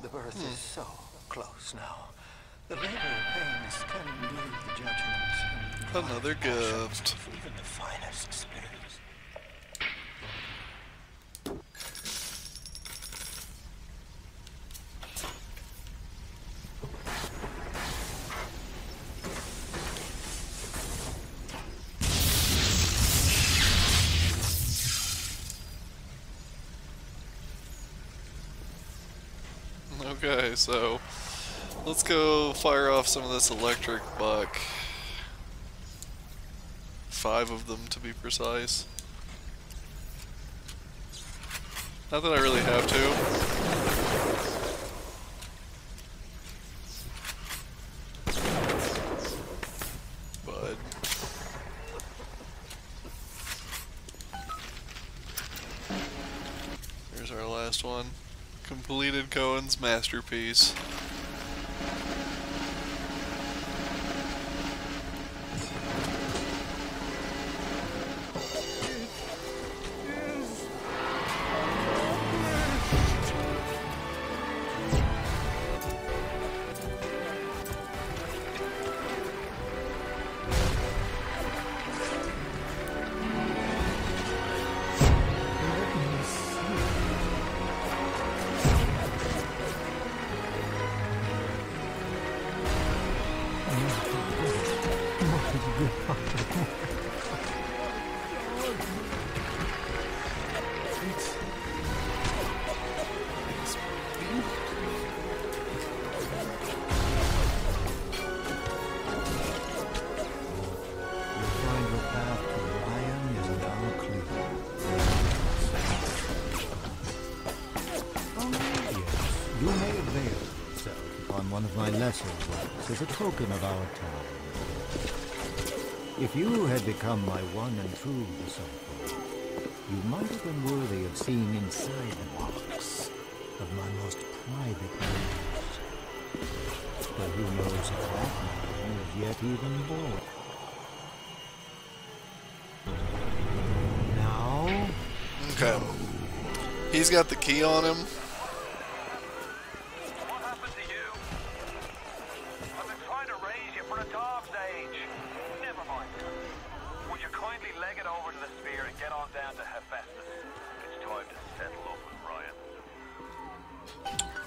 The birth is so close now. The labor pains can blur the judgment. Another gift. Even the finest spirits. Okay, so let's go fire off some of this electric buck. 5 of them to be precise. Not that I really have to. But here's our last one. Completed Cohen's masterpiece. You may avail yourself upon one of my lesser works as a token of our time. If you had become my one and true disciple, you might have been worthy of seeing inside the box of my most private news. But who knows if that man is yet even born? Now? Okay. He's got the key on him.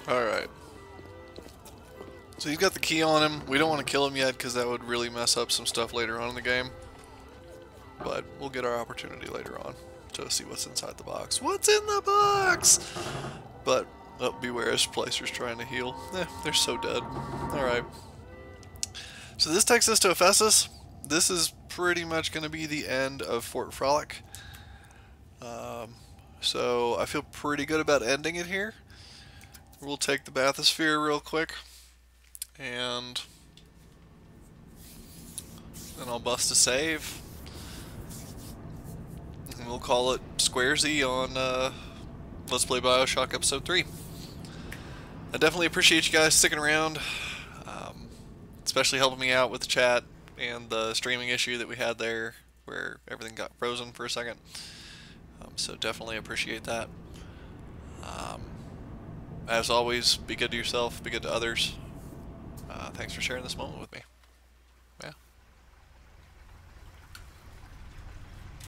Alright. So he's got the key on him. We don't want to kill him yet because that would really mess up some stuff later on in the game. But we'll get our opportunity later on to see what's inside the box. What's in the box? But, oh, beware, his Placer's trying to heal. They're so dead. Alright. So this takes us to Ephesus. This is pretty much going to be the end of Fort Frolic. So I feel pretty good about ending it here. We'll take the bathysphere real quick, and then I'll bust a save, and we'll call it Squaresy on Let's Play Bioshock Episode 3. I definitely appreciate you guys sticking around, especially helping me out with the chat and the streaming issue that we had there, where everything got frozen for a second. So definitely appreciate that. As always, be good to yourself, be good to others. Thanks for sharing this moment with me.